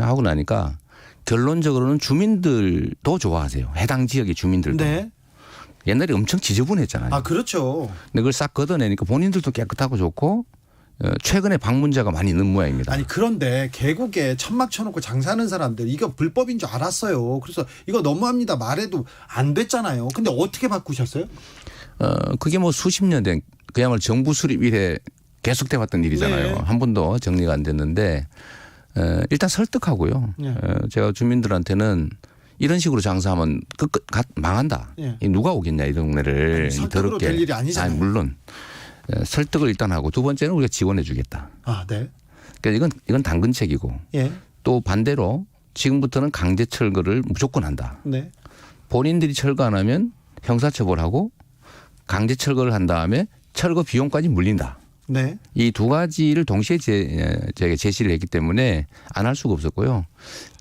결론적으로는 주민들도 좋아하세요. 해당 지역의 주민들도. 네. 옛날에 엄청 지저분했잖아요. 아 그렇죠. 근데 그걸 싹 걷어내니까 본인들도 깨끗하고 좋고 최근에 방문자가 많이 있는 모양입니다. 아니 그런데 계곡에 천막 쳐놓고 장사하는 사람들 이거 불법인 줄 알았어요. 그래서 이거 너무합니다. 말해도 안 됐잖아요. 근데 어떻게 바꾸셨어요? 그게 뭐 수십 년 된 그야말로 정부 수립 이래 계속돼 왔던 일이잖아요. 네. 한 번도 정리가 안 됐는데 일단 설득하고요. 네. 제가 주민들한테는 이런 식으로 장사하면 망한다. 네. 누가 오겠냐 이 동네를. 아니, 설득으로 될 일이 아니잖아요. 아니, 물론 설득을 일단 하고 두 번째는 우리가 지원해 주겠다. 아 네. 그러니까 이건 당근책이고 예. 또 반대로 지금부터는 강제 철거를 무조건 한다. 네. 본인들이 철거 안 하면 형사처벌하고 강제 철거를 한 다음에 철거 비용까지 물린다. 네. 이 두 가지를 동시에 제가 제시를 했기 때문에 안 할 수가 없었고요.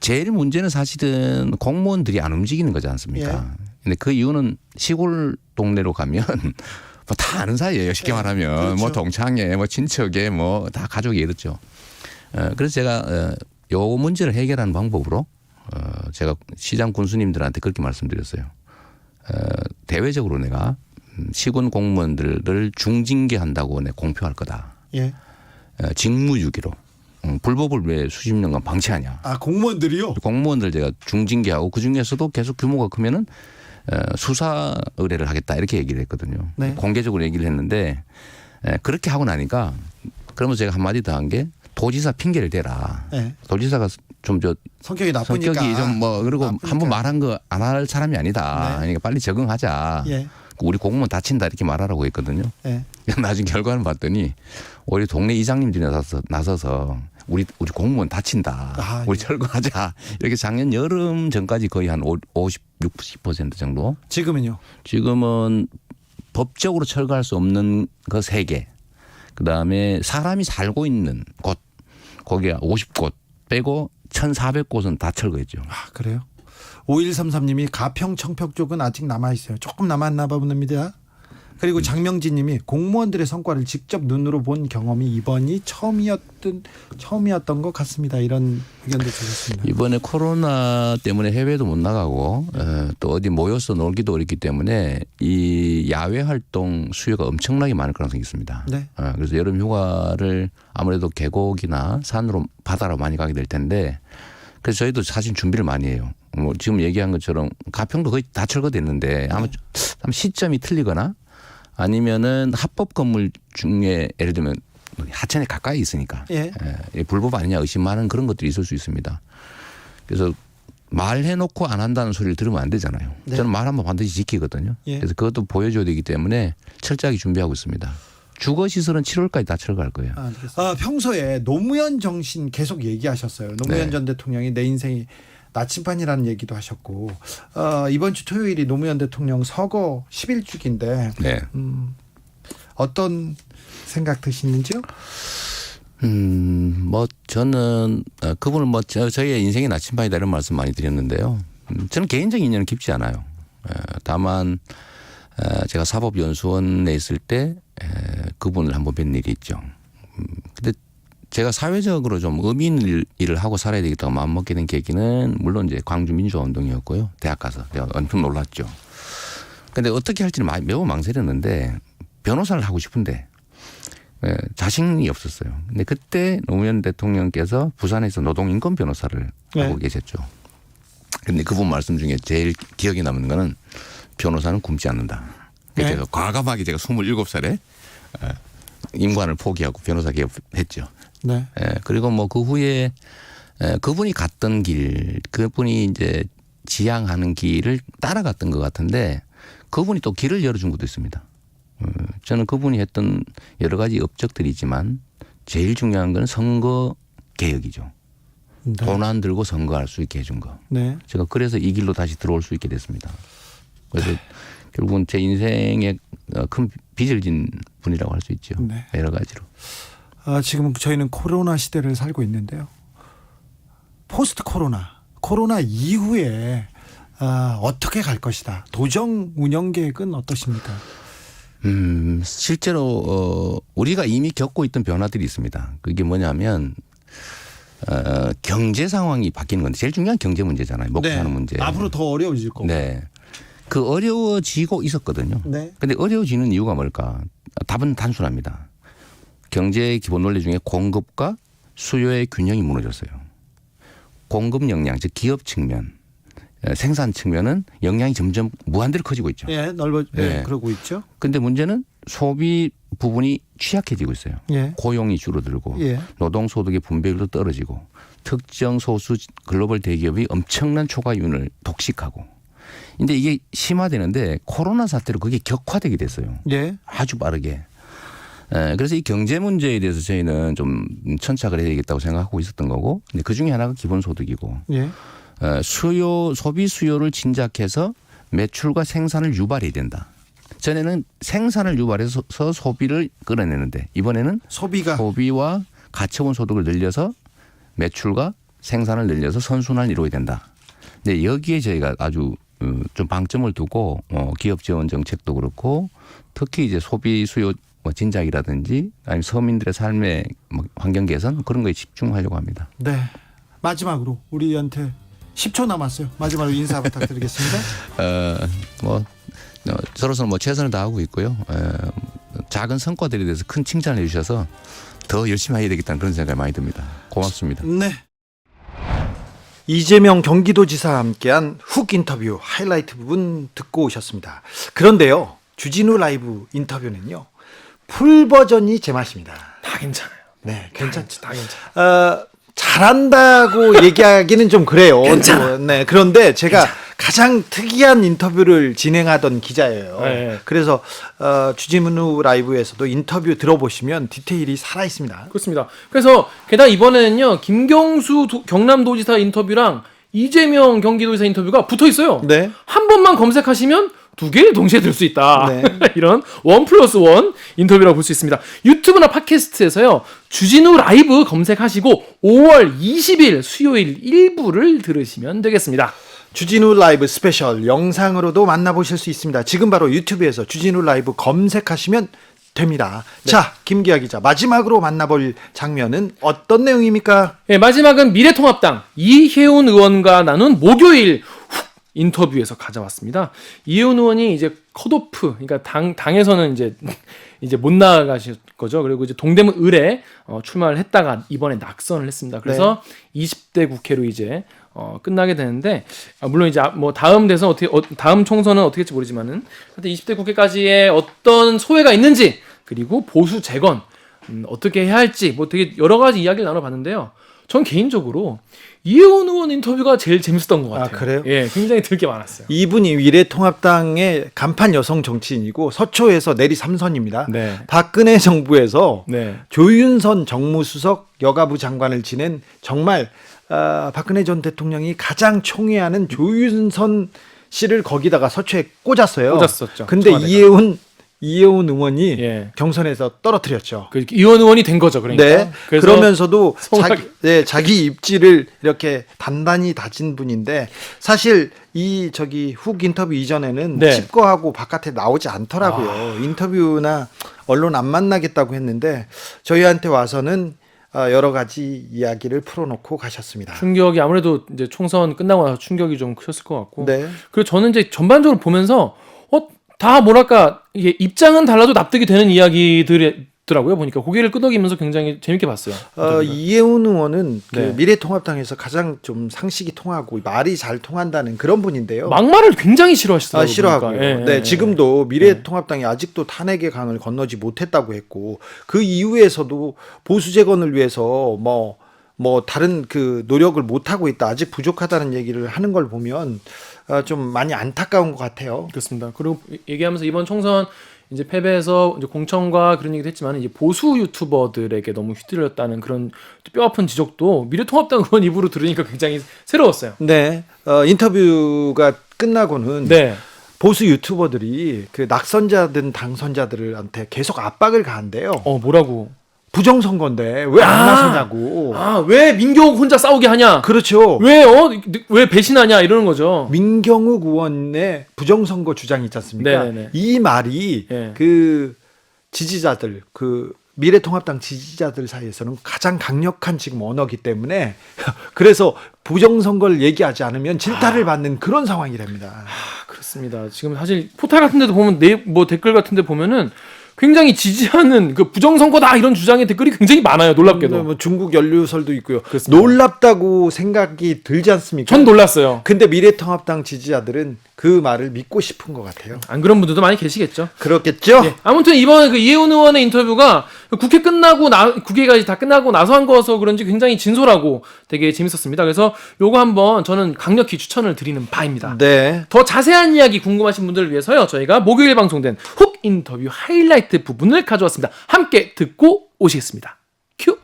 제일 문제는 사실은 공무원들이 안 움직이는 거지 않습니까? 근데 그 이유는 시골 동네로 가면 뭐 다 아는 사이예요. 쉽게 말하면 그렇죠. 뭐 동창회, 뭐 친척에 뭐 다 가족이 이렇죠. 그래서 제가 요 문제를 해결하는 방법으로 제가 시장 군수님들한테 그렇게 말씀드렸어요. 대외적으로 내가 시군 공무원들을 중징계한다고 공표할 거다. 예. 직무유기로. 불법을 왜 수십 년간 방치하냐. 아 공무원들이요? 공무원들 제가 중징계하고 그중에서도 계속 규모가 크면은 수사 의뢰를 하겠다 이렇게 얘기를 했거든요. 네. 공개적으로 얘기를 했는데 그렇게 하고 나니까 그러면 제가 한마디 더 한 게 도지사 핑계를 대라. 네. 도지사가 좀 성격이 나쁘니까. 성격이 좀 뭐 그리고 나쁘니까. 한번 말한 거 안 할 사람이 아니다. 네. 그러니까 빨리 적응하자. 예. 우리 공무원 다친다 이렇게 말하라고 했거든요. 예. 나중에 결과는 봤더니 오히려 동네 이장님들이 나서서 우리 공무원 다친다. 아, 우리 예. 철거하자. 이렇게 작년 여름 전까지 거의 한 50, 60% 정도. 지금은요? 지금은 법적으로 철거할 수 없는 그 3개. 그다음에 사람이 살고 있는 곳. 거기가 50곳 빼고 1,400곳은 다 철거했죠. 아 그래요? 5133님이 가평 청평 쪽은 아직 남아있어요. 조금 남았나 봅니다. 그리고 장명진님이 공무원들의 성과를 직접 눈으로 본 경험이 이번이 처음이었던 것 같습니다. 이런 의견도 주셨습니다. 이번에 코로나 때문에 해외도 못 나가고 또 어디 모여서 놀기도 어렵기 때문에 이 야외 활동 수요가 엄청나게 많을 가능성이 있습니다. 네. 그래서 여름 휴가를 아무래도 계곡이나 산으로 바다로 많이 가게 될 텐데 그래서 저희도 사실 준비를 많이 해요. 뭐 지금 얘기한 것처럼 가평도 거의 다 철거됐는데 아마 시점이 틀리거나 아니면은 합법 건물 중에 예를 들면 하천에 가까이 있으니까 예. 불법 아니냐 의심하는 그런 것들이 있을 수 있습니다. 그래서 말해놓고 안 한다는 소리를 들으면 안 되잖아요. 네. 저는 말하면 반드시 지키거든요. 예. 그래서 그것도 보여줘야 되기 때문에 철저하게 준비하고 있습니다. 주거시설은 7월까지 다 철거할 거예요. 평소에 노무현 정신 계속 얘기하셨어요. 노무현 네. 전 대통령이 내 인생이 나침반이라는 얘기도 하셨고 이번 주 토요일이 노무현 대통령 서거 10일주기인데 네. 어떤 생각 드시는지요? 뭐 저는 그분을 뭐 저희의 인생의 나침반이다 이런 말씀 많이 드렸는데요. 저는 개인적인 인연은 깊지 않아요. 다만 제가 사법연수원에 있을 때 그분을 한번 뵌 일이 있죠. 근데 제가 사회적으로 좀 의미 있는 일을 하고 살아야 되겠다고 마음먹게 된 계기는 물론 이제 광주 민주화 운동이었고요. 대학 가서 내가 엄청 놀랐죠. 근데 어떻게 할지는 매우 망설였는데 변호사를 하고 싶은데 자신이 없었어요. 근데 그때 노무현 대통령께서 부산에서 노동인권 변호사를 하고 계셨죠. 근데 그분 말씀 중에 제일 기억에 남는 거는 변호사는 굶지 않는다. 네. 제가 과감하게 제가 27살에 임관을 포기하고 변호사 개업했죠. 네. 그리고 뭐 그 후에 그분이 갔던 길, 그분이 이제 지향하는 길을 따라갔던 것 같은데 그분이 또 길을 열어준 것도 있습니다. 저는 그분이 했던 여러 가지 업적들이지만 제일 중요한 건 선거 개혁이죠. 네. 돈 안 들고 선거할 수 있게 해준 거. 네. 제가 그래서 이 길로 다시 들어올 수 있게 됐습니다. 그래서 결국은 제 인생에 큰 빚을 진 분이라고 할 수 있죠. 네. 여러 가지로. 지금 저희는 코로나 시대를 살고 있는데요. 포스트 코로나 이후에 어떻게 갈 것이다. 도정 운영 계획은 어떠십니까? 실제로 우리가 이미 겪고 있던 변화들이 있습니다. 그게 뭐냐면 경제 상황이 바뀌는 건데 제일 중요한 경제 문제잖아요. 먹고 사는 문제. 앞으로 더 어려워질 거고. 네. 그 어려워지고 있었거든요. 네. 근데 어려워지는 이유가 뭘까? 답은 단순합니다. 경제의 기본 원리 중에 공급과 수요의 균형이 무너졌어요. 공급 역량, 즉 기업 측면, 생산 측면은 역량이 점점 무한대로 커지고 있죠. 예, 그러고 있죠. 근데 문제는 소비 부분이 취약해지고 있어요. 예. 고용이 줄어들고 예. 노동소득의 분배율도 떨어지고 특정 소수 글로벌 대기업이 엄청난 초과이윤을 독식하고 근데 이게 심화되는데 코로나 사태로 그게 격화되게 됐어요. 예. 아주 빠르게. 그래서 이 경제 문제에 대해서 저희는 좀 천착을 해야 되겠다고 생각하고 있었던 거고 근데 그중에 하나가 기본소득이고 예. 소비 수요를 진작해서 매출과 생산을 유발해야 된다. 전에는 생산을 유발해서 소비를 끌어내는데 이번에는 소비와 가처분 소득을 늘려서 매출과 생산을 늘려서 선순환을 이루어야 된다. 근데 여기에 저희가 아주 좀 방점을 두고 기업 지원 정책도 그렇고 특히 이제 소비 수요 진작이라든지 아니면 서민들의 삶의 환경 개선 그런 거에 집중하려고 합니다. 네. 마지막으로 우리한테 10초 남았어요. 마지막으로 인사 부탁드리겠습니다. 서로서로 최선을 다하고 있고요. 작은 성과들에 대해서 큰 칭찬을 해주셔서 더 열심히 해야 되겠다는 그런 생각이 많이 듭니다. 고맙습니다. 네. 이재명 경기도지사와 함께한 훅 인터뷰 하이라이트 부분 듣고 오셨습니다. 그런데요, 주진우 라이브 인터뷰는요, 풀 버전이 제맛입니다. 다 괜찮아요. 네, 괜찮죠. 다 괜찮아. 잘한다고 얘기하기는 좀 그래요. 네, 그런데 제가 가장 특이한 인터뷰를 진행하던 기자예요. 네. 그래서 주진우 라이브에서도 인터뷰 들어보시면 디테일이 살아 있습니다. 그렇습니다. 그래서 게다가 이번에는요 김경수 경남도지사 인터뷰랑 이재명 경기도지사 인터뷰가 붙어 있어요. 네. 한 번만 검색하시면 두 개를 동시에 들 수 있다. 네. 이런 1+1 인터뷰라고 볼 수 있습니다. 유튜브나 팟캐스트에서요 주진우 라이브 검색하시고 5월 20일 수요일 1부를 들으시면 되겠습니다. 주진우 라이브 스페셜 영상으로도 만나보실 수 있습니다. 지금 바로 유튜브에서 주진우 라이브 검색하시면 됩니다. 네. 자, 김기아 기자, 마지막으로 만나볼 장면은 어떤 내용입니까? 네, 마지막은 미래통합당 이혜훈 의원과 나눈 목요일 인터뷰에서 가져왔습니다. 이혜훈 의원이 이제 컷오프, 그러니까 당에서는 이제 못 나가실 거죠. 그리고 이제 동대문 을에 출마를 했다가 이번에 낙선을 했습니다. 그래서 네. 20대 국회로 이제 끝나게 되는데 물론 이제 뭐 다음 대선 다음 총선은 어떻게 될지 모르지만은 20대 국회까지의 어떤 소회가 있는지 그리고 보수 재건 어떻게 해야 할지 뭐 되게 여러 가지 이야기를 나눠봤는데요. 전 개인적으로 이혜훈 의원 인터뷰가 제일 재밌었던 것 같아요. 아, 그래요? 예, 굉장히 들을 게 많았어요. 이분이 미래통합당의 간판 여성 정치인이고 서초에서 내리 3선입니다. 네. 박근혜 정부에서 네. 조윤선 정무수석 여가부 장관을 지낸 정말 박근혜 전 대통령이 가장 총애하는 조윤선 씨를 거기다가 서초에 꽂았어요. 꽂았었죠. 근데 청와대가. 이혜훈 의원이 예. 경선에서 떨어뜨렸죠. 그 이혜훈 의원이 된 거죠, 그러니까. 네. 그러면서도 성하게. 자기 입지를 이렇게 단단히 다진 분인데 사실 훅 인터뷰 이전에는 네. 칩거하고 바깥에 나오지 않더라고요. 인터뷰나 언론 안 만나겠다고 했는데 저희한테 와서는 여러 가지 이야기를 풀어놓고 가셨습니다. 충격이 아무래도 이제 총선 끝나고 나서 충격이 좀 크셨을 것 같고. 네. 그리고 저는 이제 전반적으로 보면서 다 뭐랄까 이게 입장은 달라도 납득이 되는 이야기들이 더라고요. 보니까 고개를 끄덕이면서 굉장히 재밌게 봤어요. 이해운 의원은 그 네. 미래통합당에서 가장 좀 상식이 통하고 말이 잘 통한다는 그런 분인데요. 막말을 굉장히 싫어하시더라고요. 싫어하고요. 보니까. 예, 네, 예, 지금도 미래통합당이 아직도 탄핵의 강을 건너지 못했다고 했고 그 이후에서도 보수 재건을 위해서 뭐 다른 그 노력을 못 하고 있다, 아직 부족하다는 얘기를 하는 걸 보면 좀 많이 안타까운 것 같아요. 그렇습니다. 그리고 얘기하면서 이번 총선 이제 패배해서 이제 공천과 그런 얘기도 했지만 이제 보수 유튜버들에게 너무 휘둘렸다는 그런 뼈아픈 지적도 미래통합당 의원 입으로 들으니까 굉장히 새로웠어요. 네, 인터뷰가 끝나고는 네. 보수 유튜버들이 그 낙선자든 당선자들한테 계속 압박을 가한대요. 뭐라고? 부정선거인데 왜 안 나서냐고. 왜 민경욱 혼자 싸우게 하냐? 그렇죠. 왜 배신하냐 이러는 거죠. 민경욱 의원의 부정선거 주장이 있지 않습니까? 네네네. 이 말이 네. 그 지지자들, 그 미래통합당 지지자들 사이에서는 가장 강력한 지금 언어기 때문에 그래서 부정선거를 얘기하지 않으면 질타를 받는 그런 상황이랍니다. 그렇습니다. 지금 사실 포탈 같은 데도 보면 댓글 같은 데 보면은 굉장히 지지하는 그 부정선거다 이런 주장의 댓글이 굉장히 많아요. 놀랍게도. 뭐 중국 연루설도 있고요. 그렇습니다. 놀랍다고 생각이 들지 않습니까? 전 놀랐어요. 근데 미래통합당 지지자들은 그 말을 믿고 싶은 것 같아요. 안 그런 분들도 많이 계시겠죠. 그렇겠죠? 예. 아무튼 이번에 그 이해운 의원의 인터뷰가 국회가 다 끝나고 나서 한 거여서 그런지 굉장히 진솔하고 되게 재밌었습니다. 그래서 요거 한번 저는 강력히 추천을 드리는 바입니다. 네. 더 자세한 이야기 궁금하신 분들을 위해서요. 저희가 목요일 방송된 훅 인터뷰 하이라이트 부분을 가져왔습니다. 함께 듣고 오시겠습니다. 큐.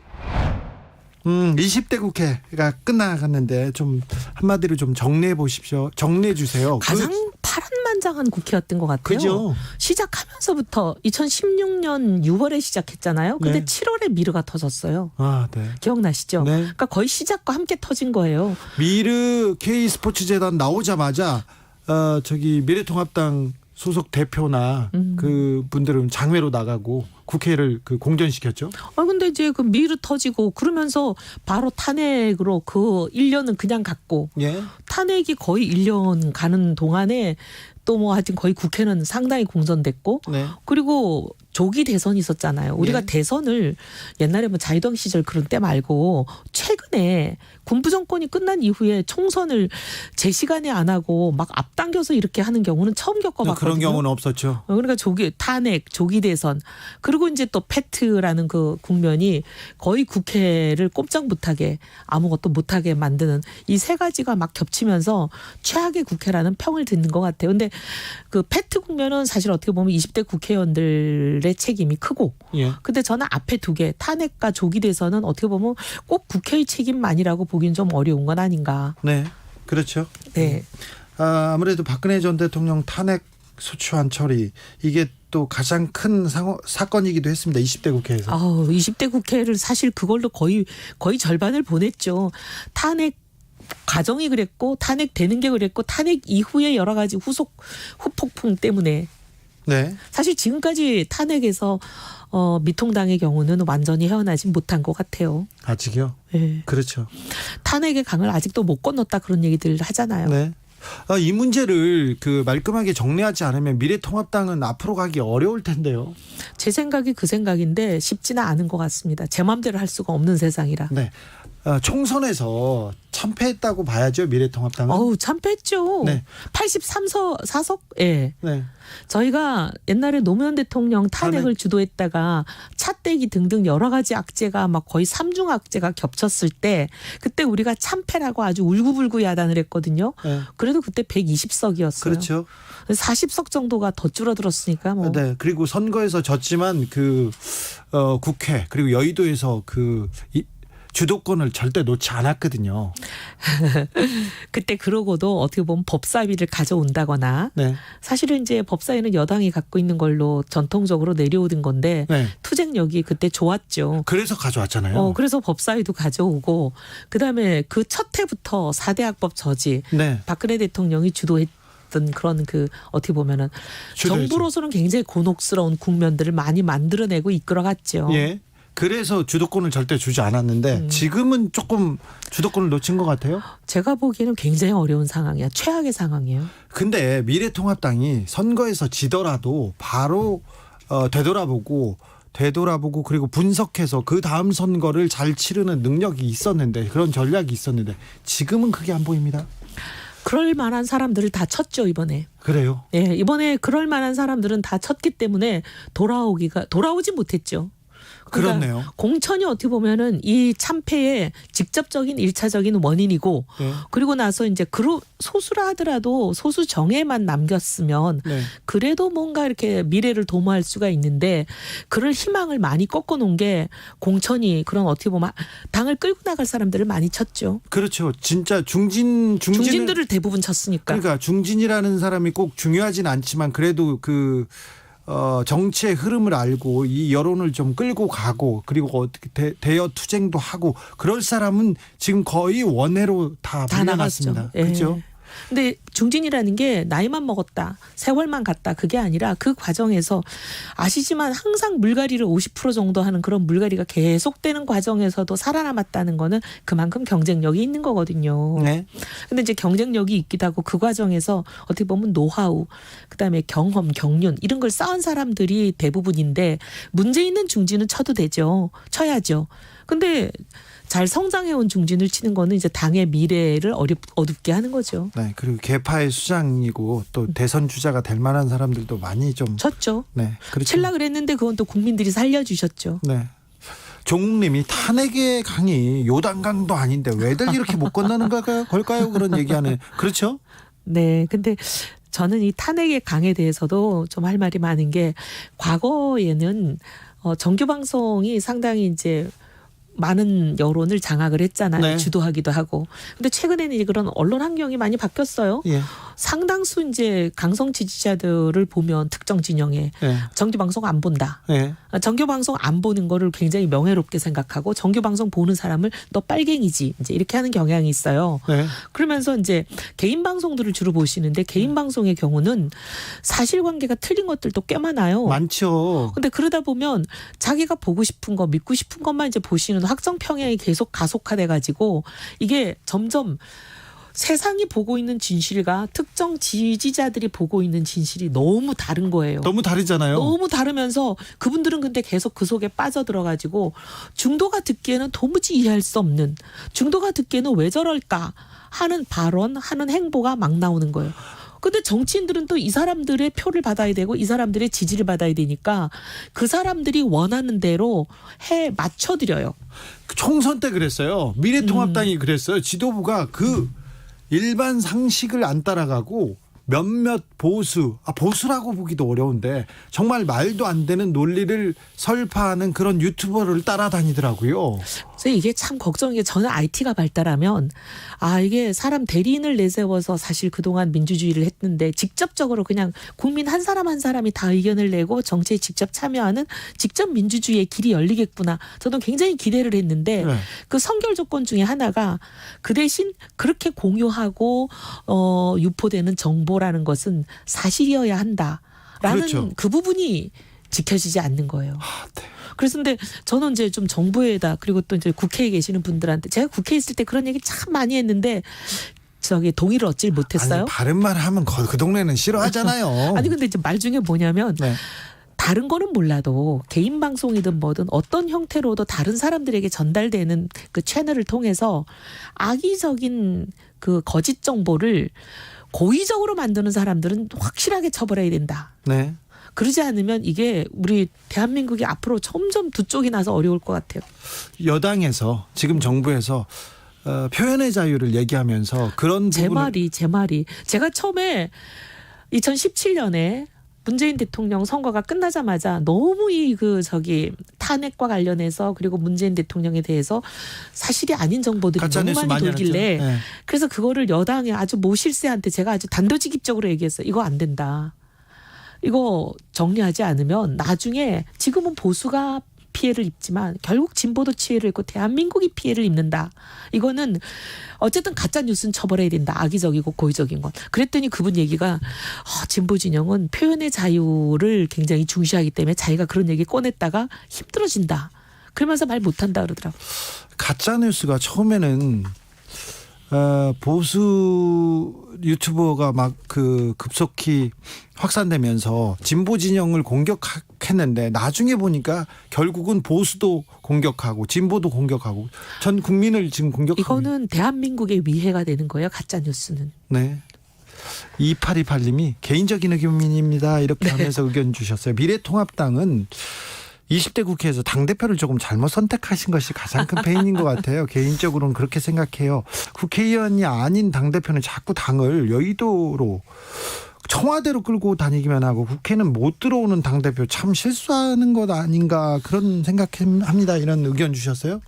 20대 국회가 끝나갔는데 좀 한마디로 좀 정리해 보십시오. 정리해 주세요. 가장 파란만장한 국회였던 것 같아요. 그죠? 시작하면서부터 2016년 6월에 시작했잖아요. 근데 네. 7월에 미르가 터졌어요. 네. 기억나시죠? 네. 그러니까 거의 시작과 함께 터진 거예요. 미르 K스포츠재단 나오자마자 미래통합당 소속 대표나 그 분들은 장외로 나가고 국회를 그 공전시켰죠. 근데 이제 그 미르 터지고 그러면서 바로 탄핵으로 그 1년은 그냥 갔고 예. 탄핵이 거의 1년 가는 동안에 또 뭐 하여튼 거의 국회는 상당히 공전됐고 네. 그리고 조기 대선이 있었잖아요. 우리가 네. 대선을 옛날에 뭐 자유당 시절 그런 때 말고 최근에 군부 정권이 끝난 이후에 총선을 제 시간에 안 하고 막 앞당겨서 이렇게 하는 경우는 처음 겪어봤거든요. 그런 경우는 없었죠. 그러니까 탄핵, 조기 대선 그리고 이제 또 패트라는 그 국면이 거의 국회를 꼼짝 못하게 아무것도 못하게 만드는 이 세 가지가 막 겹치면서 최악의 국회라는 평을 듣는 것 같아요. 근데 그 패트 국면은 사실 어떻게 보면 20대 국회의원들의 책임이 크고 예. 근데 저는 앞에 두 개 탄핵과 조기 대선은 어떻게 보면 꼭 국회의 책임만이라고 보기엔 좀 어려운 건 아닌가. 네. 그렇죠. 네. 아무래도 박근혜 전 대통령 탄핵 소추안 처리 이게 또 가장 큰 사건이기도 했습니다. 20대 국회에서. 20대 국회를 사실 그걸로 거의 절반을 보냈죠. 탄핵 과정이 그랬고 탄핵되는 게 그랬고 탄핵 이후에 여러 가지 후폭풍 때문에 네. 사실 지금까지 탄핵에서 미통당의 경우는 완전히 헤어나지 못한 것 같아요. 아직요? 네. 그렇죠. 탄핵의 강을 아직도 못 건넜다 그런 얘기들 하잖아요. 네. 이 문제를 그 말끔하게 정리하지 않으면 미래통합당은 앞으로 가기 어려울 텐데요. 제 생각이 그 생각인데 쉽지는 않은 것 같습니다. 제 마음대로 할 수가 없는 세상이라. 네. 총선에서 참패했다고 봐야죠, 미래통합당은. 참패했죠. 네. 83사석? 예. 네. 저희가 옛날에 노무현 대통령 탄핵을 탄핵. 주도했다가 차떼기 등등 여러 가지 악재가 막 거의 3중 악재가 겹쳤을 때 그때 우리가 참패라고 아주 울고불고 야단을 했거든요. 네. 그래도 그때 120석이었어요. 그렇죠. 40석 정도가 더 줄어들었으니까 뭐. 네. 그리고 선거에서 졌지만 국회 그리고 여의도에서 주도권을 절대 놓지 않았거든요. 그때 그러고도 어떻게 보면 법사위를 가져온다거나 네. 사실은 이제 법사위는 여당이 갖고 있는 걸로 전통적으로 내려오던 건데 네. 투쟁력이 그때 좋았죠. 그래서 가져왔잖아요. 그래서 법사위도 가져오고 그다음에 그 첫 해부터 4대 학법 저지 네. 박근혜 대통령이 주도했던 그런 어떻게 보면은 주도했죠. 정부로서는 굉장히 곤혹스러운 국면들을 많이 만들어내고 이끌어갔죠. 예. 그래서 주도권을 절대 주지 않았는데 지금은 조금 주도권을 놓친 것 같아요. 제가 보기에는 굉장히 어려운 상황이야. 최악의 상황이에요. 근데 미래통합당이 선거에서 지더라도 바로 되돌아보고 되돌아보고 그리고 분석해서 그 다음 선거를 잘 치르는 능력이 있었는데, 그런 전략이 있었는데 지금은 그게 안 보입니다. 그럴 만한 사람들을 다 쳤죠 이번에. 그래요? 예, 이번에 그럴 만한 사람들은 다 쳤기 때문에 돌아오지 못했죠. 그러니까 그렇네요. 공천이 어떻게 보면은 이 참패의 직접적인 1차적인 원인이고, 네. 그리고 나서 이제 소수라 하더라도 소수 정예만 남겼으면 네. 그래도 뭔가 이렇게 미래를 도모할 수가 있는데, 그럴 희망을 많이 꺾어놓은 게 공천이, 그런 어떻게 보면 당을 끌고 나갈 사람들을 많이 쳤죠. 그렇죠. 진짜 중진들을 대부분 쳤으니까. 그러니까 중진이라는 사람이 꼭 중요하진 않지만 그래도 정치의 흐름을 알고 이 여론을 좀 끌고 가고, 그리고 어떻게 대여 투쟁도 하고 그럴 사람은 지금 거의 원외로 다 물러났습니다. 나갔죠. 예. 그렇죠? 근데 중진이라는 게 나이만 먹었다, 세월만 갔다, 그게 아니라 그 과정에서 아시지만 항상 물갈이를 50% 정도 하는 그런 물갈이가 계속되는 과정에서도 살아남았다는 거는 그만큼 경쟁력이 있는 거거든요. 네. 근데 이제 경쟁력이 있기도 하고 그 과정에서 어떻게 보면 노하우, 그다음에 경험, 경륜 이런 걸 쌓은 사람들이 대부분인데, 문제 있는 중진은 쳐도 되죠. 쳐야죠. 근데 잘 성장해온 중진을 치는 거는 이제 당의 미래를 어둡게 하는 거죠. 네. 그리고 개파의 수장이고 또 대선 주자가 될 만한 사람들도 많이 좀 쳤죠. 네. 그렇죠. 칠라 그랬는데 그건 또 국민들이 살려주셨죠. 네. 종욱님이 탄핵의 강이 요단강도 아닌데 왜들 이렇게 못 건너는 걸까요? 그런 얘기하는. 그렇죠? 네. 근데 저는 이 탄핵의 강에 대해서도 좀 할 말이 많은 게, 과거에는 정규 방송이 상당히 이제 많은 여론을 장악을 했잖아요. 네. 주도하기도 하고. 근데 최근에는 이제 그런 언론 환경이 많이 바뀌었어요. 예. 상당수 이제 강성 지지자들을 보면 특정 진영에 예. 정규 방송 안 본다. 예. 정규 방송 안 보는 거를 굉장히 명예롭게 생각하고, 정규 방송 보는 사람을 너 빨갱이지 이제 이렇게 하는 경향이 있어요. 네. 그러면서 이제 개인 방송들을 주로 보시는데, 개인 방송의 경우는 사실관계가 틀린 것들도 꽤 많아요. 많죠. 근데 그러다 보면 자기가 보고 싶은 거, 믿고 싶은 것만 이제 보시는 확정 평양이 계속 가속화돼 가지고, 이게 점점 세상이 보고 있는 진실과 특정 지지자들이 보고 있는 진실이 너무 다른 거예요. 너무 다르잖아요. 너무 다르면서 그분들은 근데 계속 그 속에 빠져들어가지고, 중도가 듣기에는 도무지 이해할 수 없는, 중도가 듣기에는 왜 저럴까 하는 발언, 하는 행보가 막 나오는 거예요. 근데 정치인들은 또 이 사람들의 표를 받아야 되고 이 사람들의 지지를 받아야 되니까 그 사람들이 원하는 대로 맞춰드려요. 총선 때 그랬어요. 미래통합당이 그랬어요. 지도부가 그 일반 상식을 안 따라가고 몇몇 보수라고 보기도 어려운데 정말 말도 안 되는 논리를 설파하는 그런 유튜버를 따라다니더라고요. 그래서 이게 참 걱정인 게, 저는 IT가 발달하면 이게 사람 대리인을 내세워서 사실 그동안 민주주의를 했는데, 직접적으로 그냥 국민 한 사람 한 사람이 다 의견을 내고 정치에 직접 참여하는 직접 민주주의의 길이 열리겠구나. 저는 굉장히 기대를 했는데 네. 그 선결 조건 중에 하나가, 그 대신 그렇게 공유하고 유포되는 정보라는 것은 사실이어야 한다라는 그렇죠. 그 부분이 지켜지지 않는 거예요. 네. 그래서 근데 저는 이제 좀 정부에다, 그리고 또 이제 국회에 계시는 분들한테, 제가 국회에 있을 때 그런 얘기 참 많이 했는데 동의를 얻질 못했어요. 아니, 바른 말 하면 그 동네는 싫어하잖아요. 아니 근데 이제 말 중에 뭐냐면, 네. 다른 거는 몰라도 개인 방송이든 뭐든 어떤 형태로도 다른 사람들에게 전달되는 그 채널을 통해서 악의적인 그 거짓 정보를 고의적으로 만드는 사람들은 확실하게 처벌해야 된다. 네. 그러지 않으면 이게 우리 대한민국이 앞으로 점점 두 쪽이 나서 어려울 것 같아요. 여당에서, 지금 정부에서 표현의 자유를 얘기하면서 그런 제 부분을 말이 제가 처음에 2017년에 문재인 대통령 선거가 끝나자마자 너무 탄핵과 관련해서, 그리고 문재인 대통령에 대해서 사실이 아닌 정보들이 너무 가짜뉴스 많이 돌길래, 네. 그래서 그거를 여당의 아주 모실세한테 제가 아주 단도직입적으로 얘기했어요. 이거 안 된다. 이거 정리하지 않으면 나중에, 지금은 보수가 피해를 입지만 결국 진보도 피해를 입고 대한민국이 피해를 입는다. 이거는 어쨌든 가짜 뉴스는 처벌해야 된다. 악의적이고 고의적인 건. 그랬더니 그분 얘기가, 진보 진영은 표현의 자유를 굉장히 중시하기 때문에 자기가 그런 얘기 꺼냈다가 힘들어진다. 그러면서 말 못한다 그러더라고요. 가짜 뉴스가 처음에는 보수 유튜버가 막 급속히 확산되면서 진보 진영을 했는데 나중에 보니까 결국은 보수도 공격하고 진보도 공격하고 전 국민을 지금 공격하고 이거는 대한민국의 위해가 되는 거예요. 가짜 뉴스는. 네. 2828님이 개인적인 의견입니다. 이렇게 네. 하면서 의견 주셨어요. 미래통합당은 20대 국회에서 당대표를 조금 잘못 선택하신 것이 가장 큰 패인인 것 같아요. 개인적으로는 그렇게 생각해요. 국회의원이 아닌 당대표는 자꾸 당을 여의도로 청와대로 끌고 다니기만 하고 국회는 못 들어오는 당대표 참 실수하는 것 아닌가 그런 생각합니다. 이런 의견 주셨어요.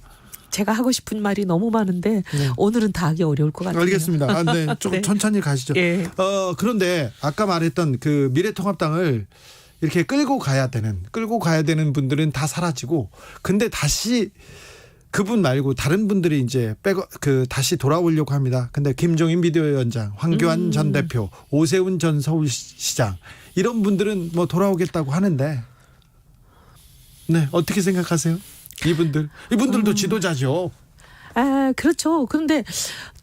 제가 하고 싶은 말이 너무 많은데 네. 오늘은 다 하기 어려울 것 같아요. 알겠습니다. 아, 네. 조금 네. 천천히 가시죠. 예. 그런데 아까 말했던 그 미래통합당을 이렇게 끌고 가야 되는 분들은 다 사라지고 근데 다시 그분 말고 다른 분들이 이제 다시 돌아오려고 합니다. 근데 김종인 비대위원장, 황교안 전 대표, 오세훈 전 서울시장 이런 분들은 뭐 돌아오겠다고 하는데 네, 어떻게 생각하세요? 이분들도 지도자죠. 아, 그렇죠. 그런데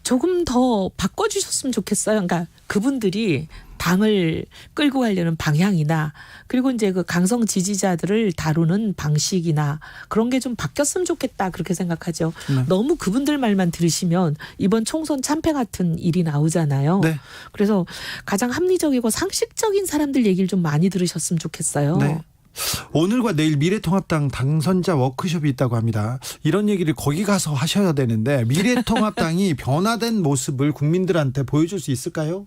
조금 더 바꿔주셨으면 좋겠어요. 그러니까 그분들이 당을 끌고 가려는 방향이나 그리고 이제 그 강성 지지자들을 다루는 방식이나 그런 게 좀 바뀌었으면 좋겠다 그렇게 생각하죠. 네. 너무 그분들 말만 들으시면 이번 총선 참패 같은 일이 나오잖아요. 네. 그래서 가장 합리적이고 상식적인 사람들 얘기를 좀 많이 들으셨으면 좋겠어요. 네. 오늘과 내일 미래통합당 당선자 워크숍이 있다고 합니다. 이런 얘기를 거기 가서 하셔야 되는데 미래통합당이 변화된 모습을 국민들한테 보여줄 수 있을까요?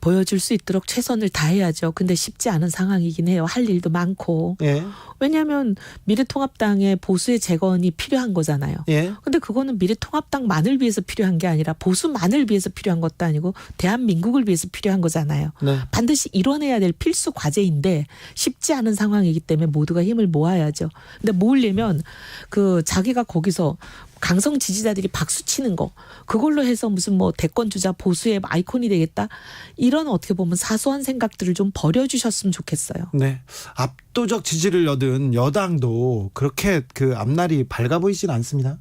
보여줄 수 있도록 최선을 다해야죠. 근데 쉽지 않은 상황이긴 해요. 할 일도 많고. 예. 왜냐하면 미래통합당의 보수의 재건이 필요한 거잖아요. 예. 근데 그거는 미래통합당만을 위해서 필요한 게 아니라 보수만을 위해서 필요한 것도 아니고 대한민국을 위해서 필요한 거잖아요. 네. 반드시 이뤄내야 될 필수 과제인데 쉽지 않은 상황이기 때문에 모두가 힘을 모아야죠. 근데 모으려면 그 자기가 거기서 강성 지지자들이 박수 치는 거 그걸로 해서 무슨 뭐 대권 주자 보수의 아이콘이 되겠다 이런 어떻게 보면 사소한 생각들을 좀 버려주셨으면 좋겠어요. 네. 압도적 지지를 얻은 여당도 그렇게 그 앞날이 밝아 보이진 않습니다.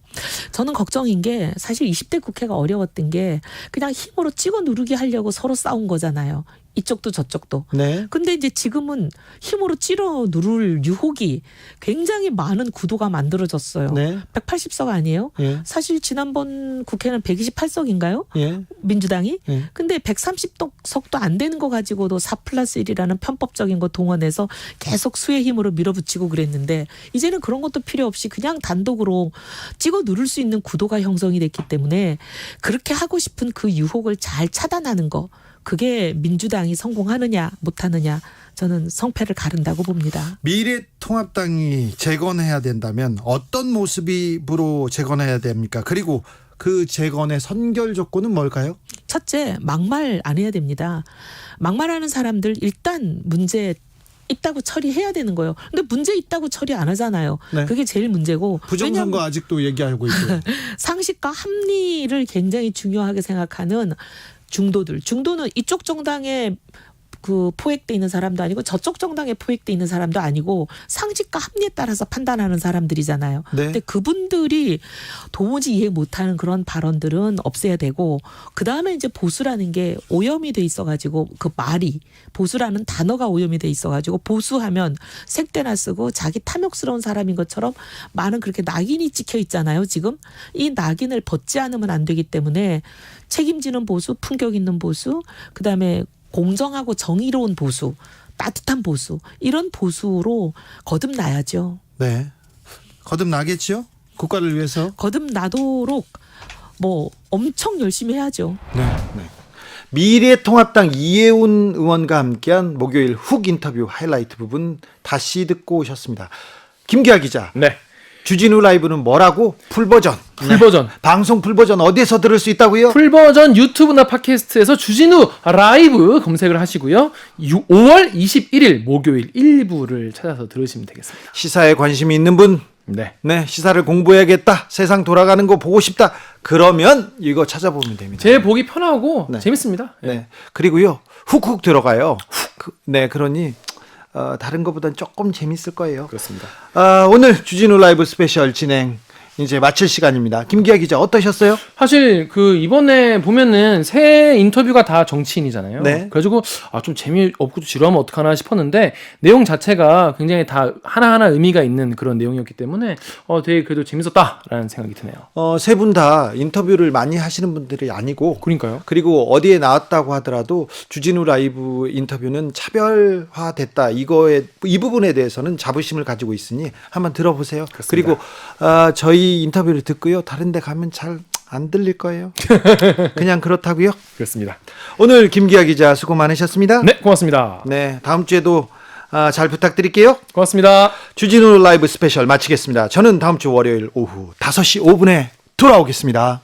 저는 걱정인 게 사실 20대 국회가 어려웠던 게 그냥 힘으로 찍어 누르기 하려고 서로 싸운 거잖아요. 이쪽도 저쪽도. 네. 근데 이제 지금은 힘으로 찌러 누를 유혹이 굉장히 많은 구도가 만들어졌어요. 네. 180석 아니에요? 예. 사실 지난번 국회는 128석인가요? 예. 민주당이? 예. 근데 130석도 안 되는 거 가지고도 4+1이라는 편법적인 거 동원해서 계속 수의 힘으로 밀어붙이고 그랬는데 이제는 그런 것도 필요 없이 그냥 단독으로 찍어 누를 수 있는 구도가 형성이 됐기 때문에 그렇게 하고 싶은 그 유혹을 잘 차단하는 거 그게 민주당이 성공하느냐 못하느냐 저는 성패를 가른다고 봅니다. 미래통합당이 재건해야 된다면 어떤 모습으로 재건해야 됩니까? 그리고 그 재건의 선결 조건은 뭘까요? 첫째, 막말 안 해야 됩니다. 막말하는 사람들 일단 문제 있다고 처리해야 되는 거예요. 근데 문제 있다고 처리 안 하잖아요. 네. 그게 제일 문제고. 부정선거 왜냐하면 아직도 얘기하고 있고요. 상식과 합리를 굉장히 중요하게 생각하는 중도는 이쪽 정당에 그 포획돼 있는 사람도 아니고 저쪽 정당에 포획돼 있는 사람도 아니고 상식과 합리에 따라서 판단하는 사람들이잖아요. 네. 근데 그분들이 도무지 이해 못하는 그런 발언들은 없애야 되고 그 다음에 이제 보수라는 게 오염이 돼 있어가지고 그 말이 보수라는 단어가 오염이 돼 있어가지고 보수하면 색대나 쓰고 자기 탐욕스러운 사람인 것처럼 많은 그렇게 낙인이 찍혀 있잖아요. 지금 이 낙인을 벗지 않으면 안 되기 때문에 책임지는 보수, 품격 있는 보수, 그 다음에 공정하고 정의로운 보수, 따뜻한 보수 이런 보수로 거듭나야죠. 네. 거듭나겠죠? 국가를 위해서. 거듭나도록 뭐 엄청 열심히 해야죠. 네. 네. 미래통합당 이해운 의원과 함께한 목요일 훅 인터뷰 하이라이트 부분 다시 듣고 오셨습니다. 김기아 기자. 네. 주진우 라이브는 뭐라고? 풀버전. 풀버전. 네. 방송 풀버전 어디에서 들을 수 있다고요? 풀버전 유튜브나 팟캐스트에서 주진우 라이브 검색을 하시고요. 5월 21일 목요일 1부를 찾아서 들으시면 되겠습니다. 시사에 관심이 있는 분, 네. 네, 시사를 공부해야겠다. 세상 돌아가는 거 보고 싶다. 그러면 이거 찾아보면 됩니다. 제 보기 편하고 네. 재밌습니다. 네. 그리고요. 훅훅 들어가요. 네, 그러니 다른 것보다는 조금 재밌을 거예요. 그렇습니다. 오늘 주진우 라이브 스페셜 진행 이제 마칠 시간입니다. 김기아 기자 어떠셨어요? 사실 그 이번에 보면은 새 인터뷰가 다 정치인이잖아요. 네. 그래가지고 좀 재미없고 지루하면 어떡하나 싶었는데 내용 자체가 굉장히 다 하나하나 의미가 있는 그런 내용이었기 때문에 되게 그래도 재밌었다라는 생각이 드네요. 세 분 다 인터뷰를 많이 하시는 분들이 아니고 그러니까요. 그리고 어디에 나왔다고 하더라도 주진우 라이브 인터뷰는 차별화됐다. 이 부분에 대해서는 자부심을 가지고 있으니 한번 들어보세요. 그리고 저희 인터뷰를 듣고요. 다른 데 가면 잘 안 들릴 거예요. 그냥 그렇다고요. 그렇습니다. 오늘 김기아 기자 수고 많으셨습니다. 네, 고맙습니다. 네, 다음 주에도 잘 부탁드릴게요. 고맙습니다. 주진우 라이브 스페셜 마치겠습니다. 저는 다음 주 월요일 오후 5시 5분에 돌아오겠습니다.